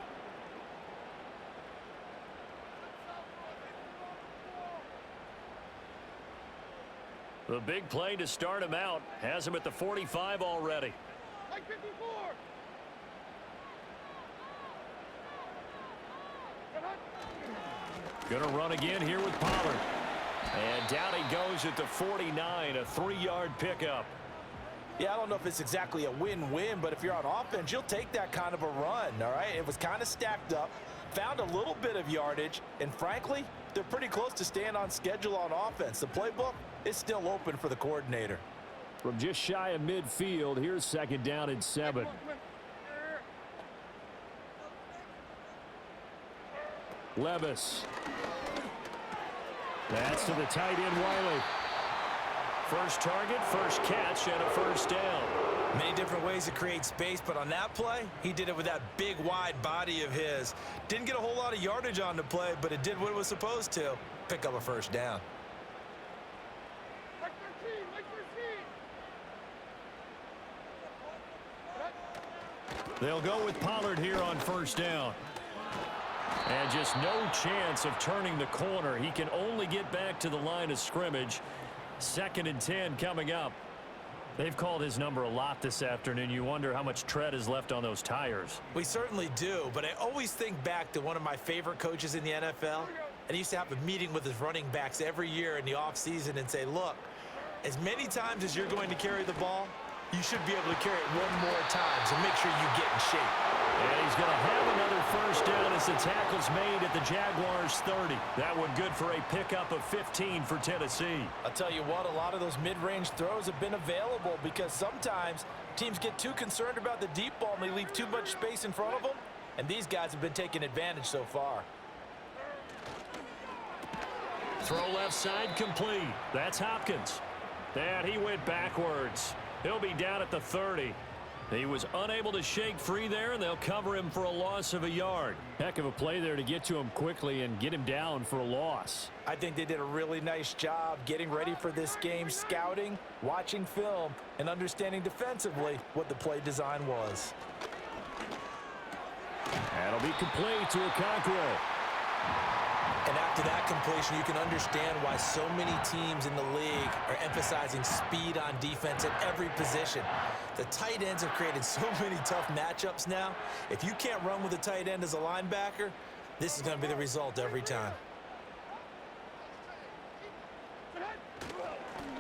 The big play to start him out. Has him at the 45 already. Like 54. Going to run again here with Pollard. And down he goes at the 49, a 3-yard pickup. Yeah, I don't know if it's exactly a win-win, but if you're on offense, you'll take that kind of a run, all right? It was kind of stacked up, found a little bit of yardage, and frankly, they're pretty close to staying on schedule on offense. The playbook is still open for the coordinator. From just shy of midfield, here's second down and 7. Levis. That's to the tight end, Wiley. First target, first catch, and a first down. Many different ways to create space, but on that play, he did it with that big, wide body of his. Didn't get a whole lot of yardage on the play, but it did what it was supposed to. Pick up a first down. Like 13, like 13. They'll go with Pollard here on first down. And just no chance of turning the corner. He can only get back to the line of scrimmage. 2nd and 10 coming up. They've called his number a lot this afternoon. You wonder how much tread is left on those tires. We certainly do, but I always think back to one of my favorite coaches in the NFL, and he used to have a meeting with his running backs every year in the offseason and say, look, as many times as you're going to carry the ball, you should be able to carry it one more time, so make sure you get in shape. And he's going to have another first down as the tackle's made at the Jaguars 30. That one good for a pickup of 15 for Tennessee. I'll tell you what, a lot of those mid-range throws have been available because sometimes teams get too concerned about the deep ball and they leave too much space in front of them, and these guys have been taking advantage so far. Throw left side complete. That's Hopkins. And he went backwards. He'll be down at the 30. He was unable to shake free there, and they'll cover him for a loss of a yard. Heck of a play there to get to him quickly and get him down for a loss. I think they did a really nice job getting ready for this game, scouting, watching film, and understanding defensively what the play design was. That'll be complete to Okonkwo. And after that completion, you can understand why so many teams in the league are emphasizing speed on defense at every position. The tight ends have created so many tough matchups now. If you can't run with a tight end as a linebacker, this is going to be the result every time.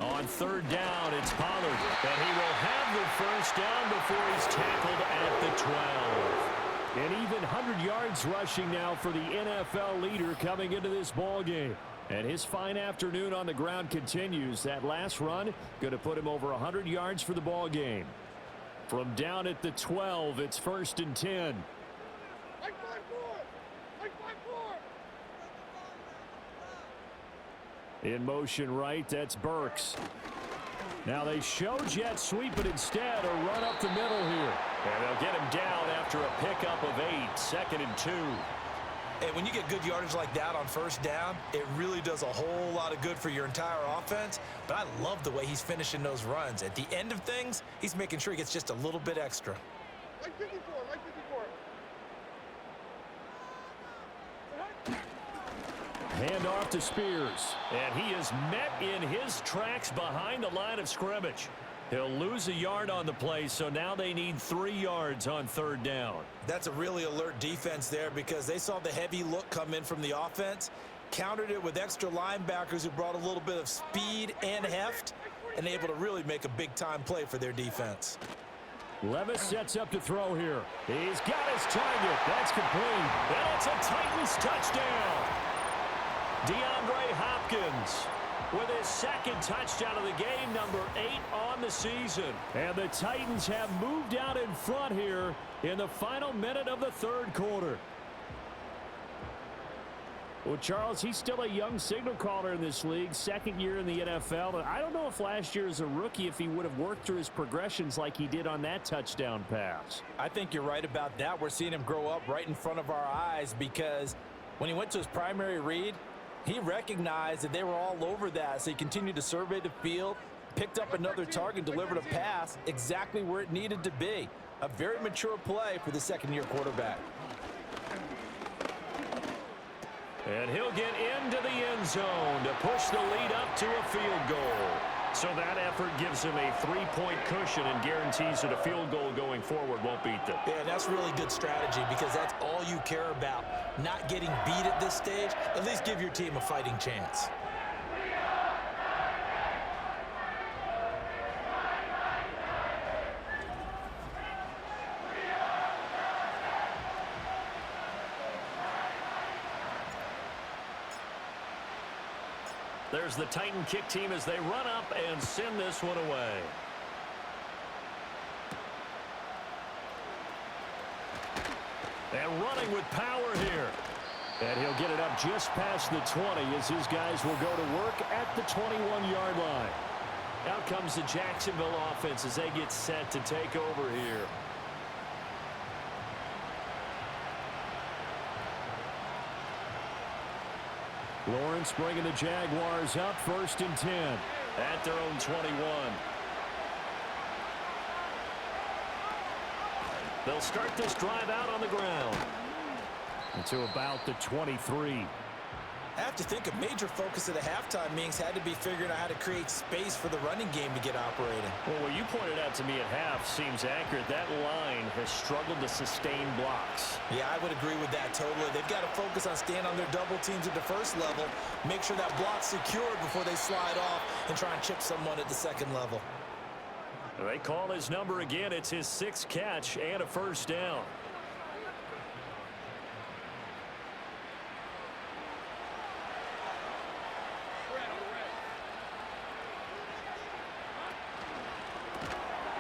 On 3rd down, it's Pollard. And he will have the first down before he's tackled at the 12. And even 100 yards rushing now for the NFL leader coming into this ball game. And his fine afternoon on the ground continues. That last run going to put him over 100 yards for the ball game. From down at the 12, it's 1st and 10. Like 5-4. Like 5-4. In motion right, that's Burks. Now they show jet sweep, but instead a run up the middle here. And they'll get him down after a pickup of 8, 2nd and 2. Hey, when you get good yardage like that on first down, it really does a whole lot of good for your entire offense. But I love the way he's finishing those runs. At the end of things, he's making sure he gets just a little bit extra. Like 54. Like 54. Handoff to Spears. And he is met in his tracks behind the line of scrimmage. He'll lose a yard on the play, so now they need 3 yards on 3rd down. That's a really alert defense there because they saw the heavy look come in from the offense, countered it with extra linebackers who brought a little bit of speed and heft, and able to really make a big-time play for their defense. Levis sets up to throw here. He's got his target. That's complete. And it's a Titans touchdown. DeAndre Hopkins with his 2nd touchdown of the game, number 8 on the season. And the Titans have moved out in front here in the final minute of the 3rd quarter. Well, Charles, he's still a young signal caller in this league, 2nd year in the NFL. And I don't know if last year as a rookie, if he would have worked through his progressions like he did on that touchdown pass. I think you're right about that. We're seeing him grow up right in front of our eyes because when he went to his primary read, he recognized that they were all over that. So he continued to survey the field, picked up another target, delivered a pass exactly where it needed to be. A very mature play for the 2nd-year quarterback. And he'll get into the end zone to push the lead up to a field goal. So that effort gives him a 3-point cushion and guarantees that a field goal going forward won't beat them. Yeah, that's really good strategy because that's all you care about. Not getting beat at this stage. At least give your team a fighting chance. There's the Titan kick team as they run up and send this one away. And running with power here. And he'll get it up just past the 20 as his guys will go to work at the 21-yard line. Out comes the Jacksonville offense as they get set to take over here. Lawrence bringing the Jaguars up 1st and 10. At their own 21. They'll start this drive out on the ground. To about the 23. I have to think a major focus of the halftime meetings had to be figuring out how to create space for the running game to get operating. Well, what you pointed out to me at half seems accurate. That line has struggled to sustain blocks. Yeah, I would agree with that totally. They've got to focus on staying on their double teams at the first level, make sure that block's secured before they slide off and try and chip someone at the 2nd level. They call his number again. It's his 6th catch and a 1st down.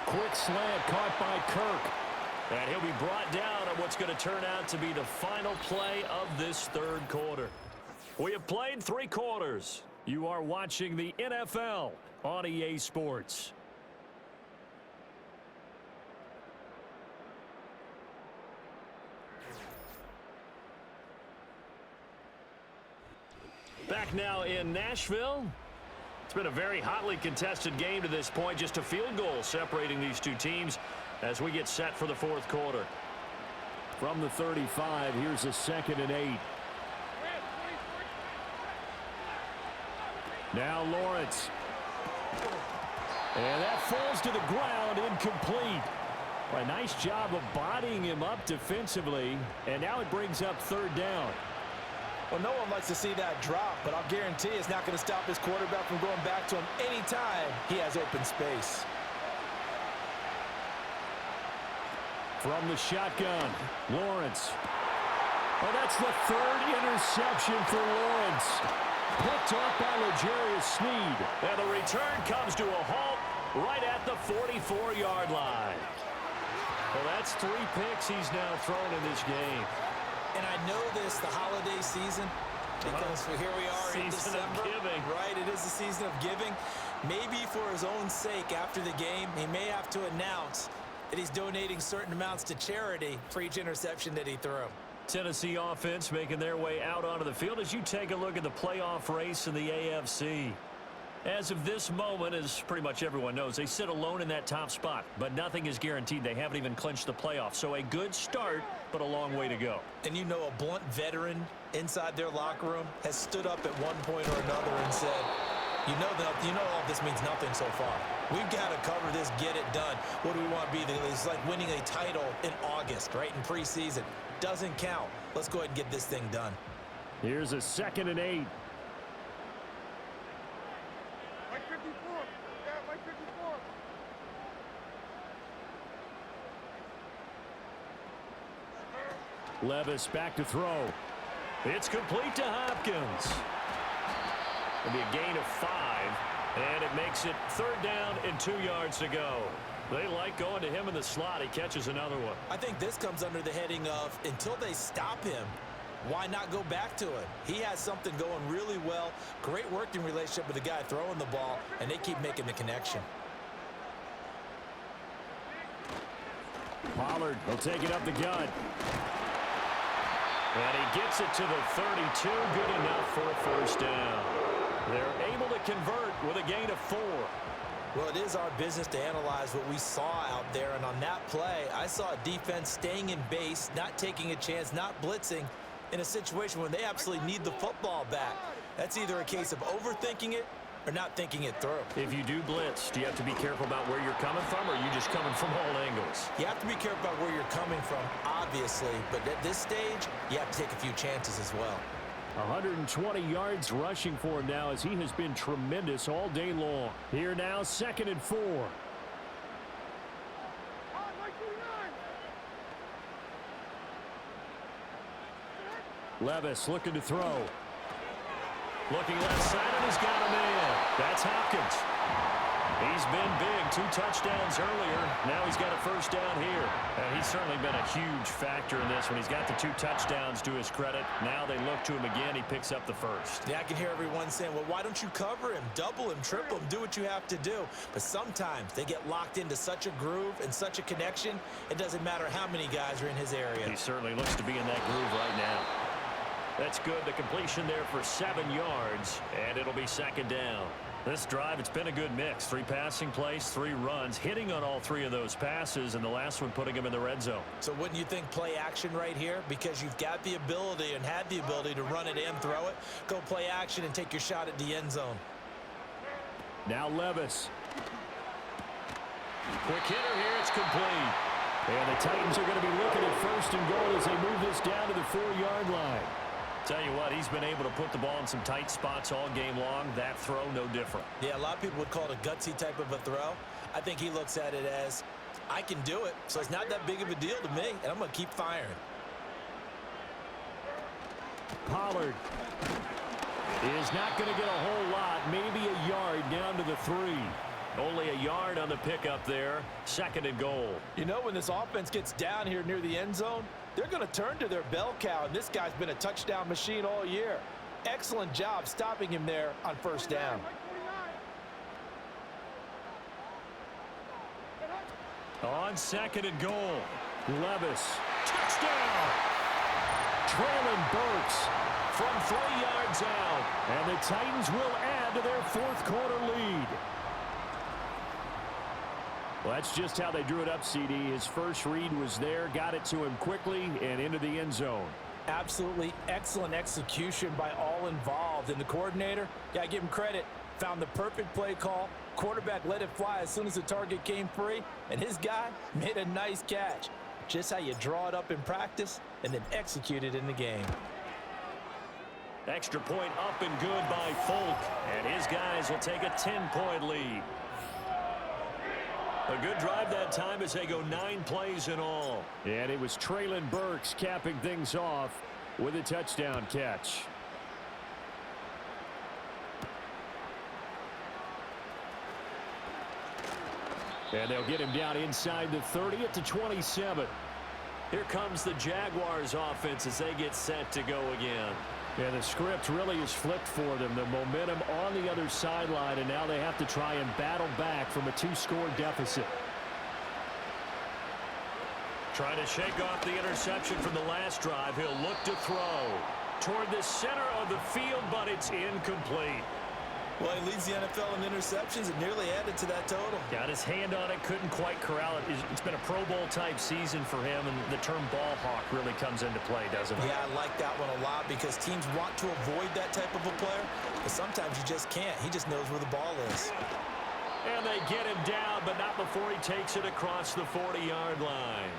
Quick slant caught by Kirk. And he'll be brought down on what's going to turn out to be the final play of this 3rd quarter. We have played 3 quarters. You are watching the NFL on EA Sports. Back now in Nashville. It's been a very hotly contested game to this point. Just a field goal separating these two teams as we get set for the 4th quarter. From the 35, here's a 2nd and 8. Now Lawrence. And that falls to the ground, incomplete. A nice job of bodying him up defensively. And now it brings up 3rd down. Well, no one likes to see that drop, but I'll guarantee it's not going to stop his quarterback from going back to him anytime he has open space. From the shotgun, Lawrence. Oh, that's the 3rd interception for Lawrence. Picked off by L'Jarius Sneed. And the return comes to a halt right at the 44-yard line. Well, that's 3 picks he's now thrown in this game. And I know this, the holiday season, because here we are in Season December. of giving. Right, it is the season of giving. Maybe for his own sake after the game, he may have to announce that he's donating certain amounts to charity for each interception that he threw. Tennessee offense making their way out onto the field as you take a look at the playoff race in the AFC. As of this moment, as pretty much everyone knows, they sit alone in that top spot, but nothing is guaranteed. They haven't even clinched the playoffs. So a good start, but a long way to go. And you know, a blunt veteran inside their locker room has stood up at one point or another and said, you know all this means nothing so far. We've got to cover this, get it done. What do we want to be? It's like winning a title in August, right, in preseason. Doesn't count. Let's go ahead and get this thing done. Here's a 2nd and 8. Mike 54. Yeah, Mike 54. Levis back to throw. It's complete to Hopkins. It'll be a gain of 5, and it makes it 3rd down and 2 yards to go. They like going to him in the slot. He catches another one. I think this comes under the heading of until they stop him, why not go back to it? He has something going really well. Great working relationship with the guy throwing the ball, and they keep making the connection. Pollard will take it up the gut. And he gets it to the 32. Good enough for a 1st down. They're able to convert with a gain of 4. Well, it is our business to analyze what we saw out there, and on that play, I saw a defense staying in base, not taking a chance, not blitzing in a situation when they absolutely need the football back. That's either a case of overthinking it or not thinking it through. If you do blitz, do you have to be careful about where you're coming from, or are you just coming from all angles? You have to be careful about where you're coming from, obviously, but at this stage, you have to take a few chances as well. 120 yards rushing for him now as he has been tremendous all day long. Here now, 2nd and 4. Mike 49. Levis looking to throw. Looking left side, and he's got a man. That's Hopkins. He's been big. 2 touchdowns earlier. Now he's got a 1st down here. And he's certainly been a huge factor in this when he's got the 2 touchdowns to his credit. Now they look to him again. He picks up the 1st. Yeah, I can hear everyone saying, well, why don't you cover him, double him, triple him, do what you have to do. But sometimes they get locked into such a groove and such a connection, it doesn't matter how many guys are in his area. He certainly looks to be in that groove right now. That's good. The completion there for 7 yards, and it'll be 2nd down. This drive, it's been a good mix. 3 passing plays, 3 runs, hitting on all 3 of those passes, and the last one putting him in the red zone. So wouldn't you think play action right here? Because you've got the ability and had the ability to run it and throw it. Go play action and take your shot at the end zone. Now Levis. Quick hitter here. It's complete. And the Titans are going to be looking at 1st and goal as they move this down to the 4-yard line. Tell you what, he's been able to put the ball in some tight spots all game long. That throw, no different. Yeah, a lot of people would call it a gutsy type of a throw. I think he looks at it as, I can do it, so it's not that big of a deal to me, and I'm going to keep firing. Pollard is not going to get a whole lot, maybe a yard down to the 3. Only a yard on the pickup there. 2nd and goal. You know, when this offense gets down here near the end zone, they're going to turn to their bell cow, and this guy's been a touchdown machine all year. Excellent job stopping him there on 1st down. On 2nd and goal. Levis. Touchdown! Traylon Burks. From 3 yards out. And the Titans will add to their 4th quarter lead. Well, that's just how they drew it up, CD. His first read was there, got it to him quickly, and into the end zone. Absolutely excellent execution by all involved. And the coordinator, yeah, I give him credit, found the perfect play call. Quarterback let it fly as soon as the target came free, and his guy made a nice catch. Just how you draw it up in practice and then execute it in the game. Extra point up and good by Folk, and his guys will take a 10-point lead. A good drive that time as they go 9 plays in all. And it was Traylon Burks capping things off with a touchdown catch. And they'll get him down inside the 30 at the 27. Here comes the Jaguars offense as they get set to go again. And the script really is flipped for them. The momentum on the other sideline, and now they have to try and battle back from a 2-score deficit. Trying to shake off the interception from the last drive. He'll look to throw toward the center of the field, but it's incomplete. Well, he leads the NFL in interceptions and nearly added to that total. Got his hand on it, couldn't quite corral it. It's been a Pro Bowl type season for him, and the term ball hawk really comes into play, doesn't it? Yeah, I like that one a lot because teams want to avoid that type of a player, but sometimes you just can't. He just knows where the ball is. And they get him down, but not before he takes it across the 40-yard line.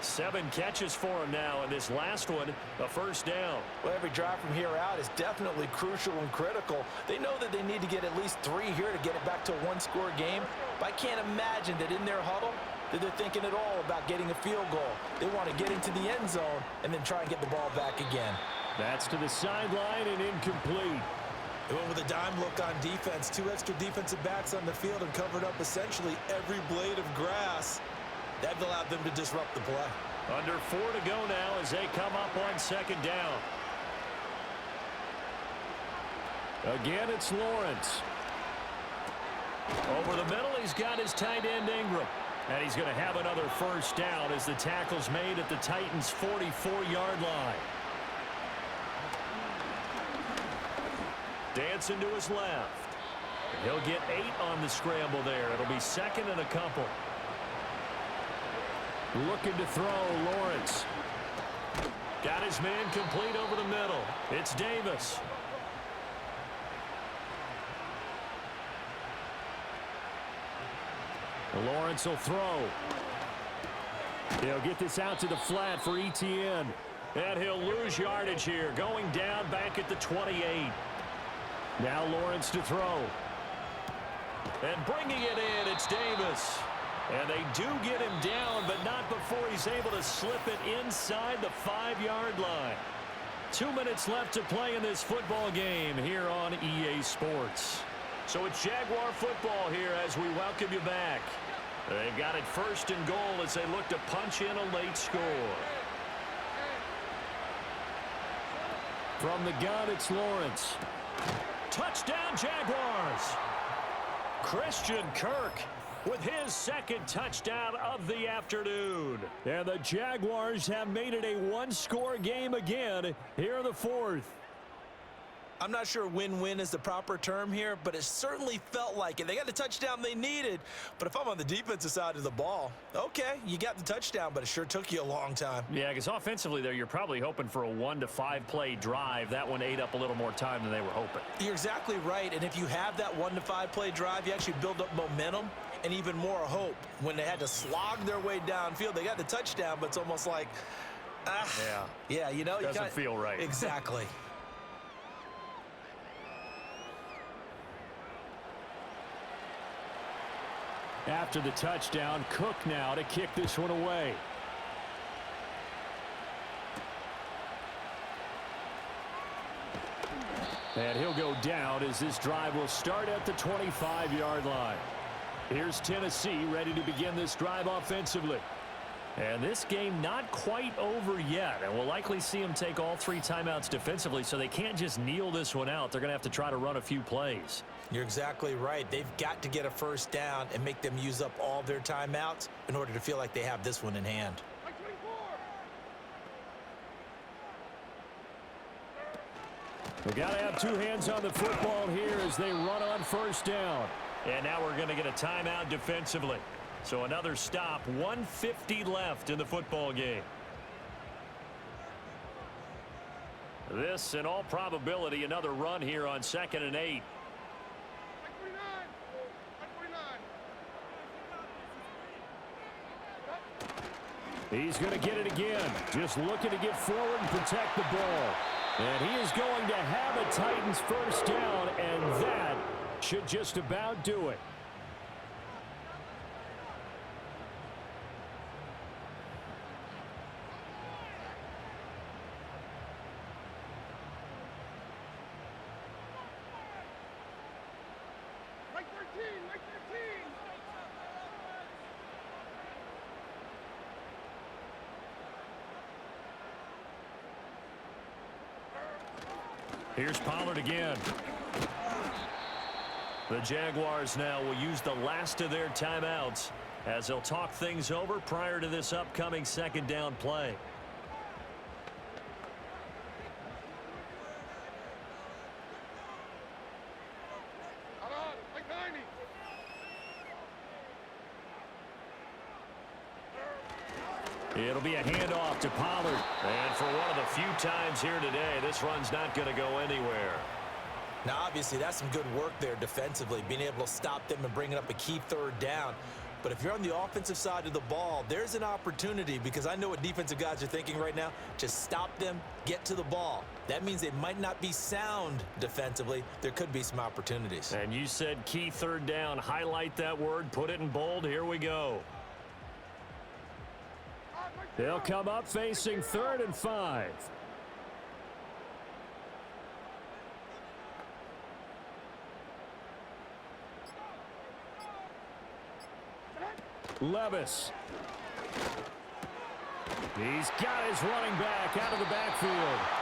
7 catches for him now, and this last one, a first down. Well, every drive from here out is definitely crucial and critical. They know that they need to get at least 3 here to get it back to a one-score game, but I can't imagine that in their huddle that they're thinking at all about getting a field goal. They want to get into the end zone and then try and get the ball back again. That's to the sideline and incomplete. They went with a dime look on defense. 2 extra defensive backs on the field and covered up essentially every blade of grass. That allowed them to disrupt the play. Under 4 to go now as they come up on second down. Again, it's Lawrence. Over the middle, he's got his tight end Ingram. And he's going to have another first down as the tackle's made at the Titans' 44-yard line. Dancing to his left. He'll get 8 on the scramble there. It'll be second and a couple. Looking to throw, Lawrence. Got his man complete over the middle. It's Davis. Lawrence will throw. He'll get this out to the flat for ETN. And he'll lose yardage here, going down back at the 28. Now Lawrence to throw. And bringing it in, it's Davis. And they do get him down, but not before he's able to slip it inside the 5-yard line. 2 minutes left to play in this football game here on EA Sports. So it's Jaguar football here as we welcome you back. They've got it first and goal as they look to punch in a late score. From the gun, it's Lawrence. Touchdown, Jaguars! Christian Kirk with his second touchdown of the afternoon. And the Jaguars have made it a one-score game again here in the 4th. I'm not sure win-win is the proper term here, but it certainly felt like it. They got the touchdown they needed, but if I'm on the defensive side of the ball, okay, you got the touchdown, but it sure took you a long time. Yeah, because offensively there, you're probably hoping for a 1 to 5 play drive. That one ate up a little more time than they were hoping. You're exactly right, and if you have that 1 to 5 play drive, you actually build up momentum and even more hope. When they had to slog their way downfield, they got the touchdown, but it's almost like, yeah, you know, doesn't feel right. Exactly. After the touchdown, Cook now to kick this one away. And he'll go down as this drive will start at the 25-yard line. Here's Tennessee ready to begin this drive offensively. And this game not quite over yet. And we'll likely see them take all 3 timeouts defensively, so they can't just kneel this one out. They're going to have to try to run a few plays. You're exactly right. They've got to get a first down and make them use up all their timeouts in order to feel like they have this one in hand. We've got to have 2 hands on the football here as they run on first down. And now we're going to get a timeout defensively. So another stop, 1:50 left in the football game. This, in all probability, another run here on 2nd and 8. He's going to get it again. Just looking to get forward and protect the ball. And he is going to have a Titans first down, and that should just about do it. Mike 13, Mike 13. Here's Pollard again. The Jaguars now will use the last of their timeouts as they'll talk things over prior to this upcoming second down play. It'll be a handoff to Pollard. And for one of the few times here today, this run's not going to go anywhere. Now, obviously, that's some good work there defensively, being able to stop them and bringing up a key third down. But if you're on the offensive side of the ball, there's an opportunity, because I know what defensive guys are thinking right now. Just stop them, get to the ball. That means they might not be sound defensively. There could be some opportunities. And you said key third down. Highlight that word, put it in bold. Here we go. They'll come up facing 3rd and 5. Levis. He's got his running back out of the backfield.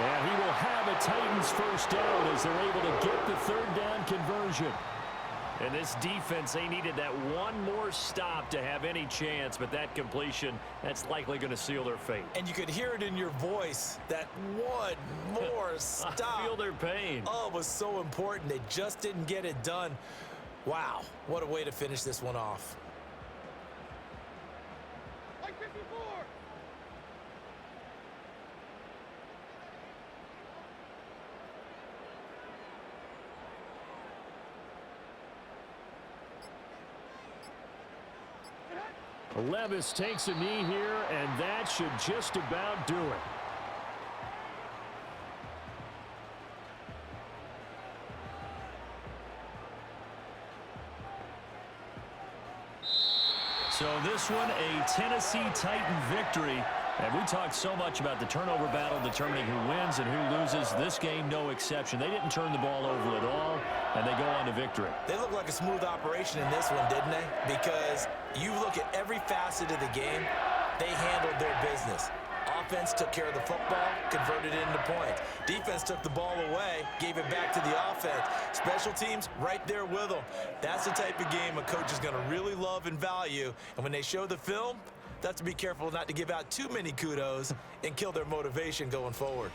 And he will have a Titans first down as they're able to get the 3rd down conversion. And this defense, they needed that one more stop to have any chance, but that completion, that's likely going to seal their fate. And you could hear it in your voice, that one more stop. I feel their pain. Oh, it was so important. They just didn't get it done. Wow, what a way to finish this one off. Like 54. Levis takes a knee here, and that should just about do it. So this one, a Tennessee Titan victory. And we talked so much about the turnover battle determining who wins and who loses. This game, no exception. They didn't turn the ball over at all, and they go on to victory. They look like a smooth operation in this one, didn't they? Because you look at every facet of the game, they handled their business. Offense took care of the football, converted it into points. Defense took the ball away, gave it back to the offense. Special teams, right there with them. That's the type of game a coach is going to really love and value. And when they show the film, they have to be careful not to give out too many kudos and kill their motivation going forward.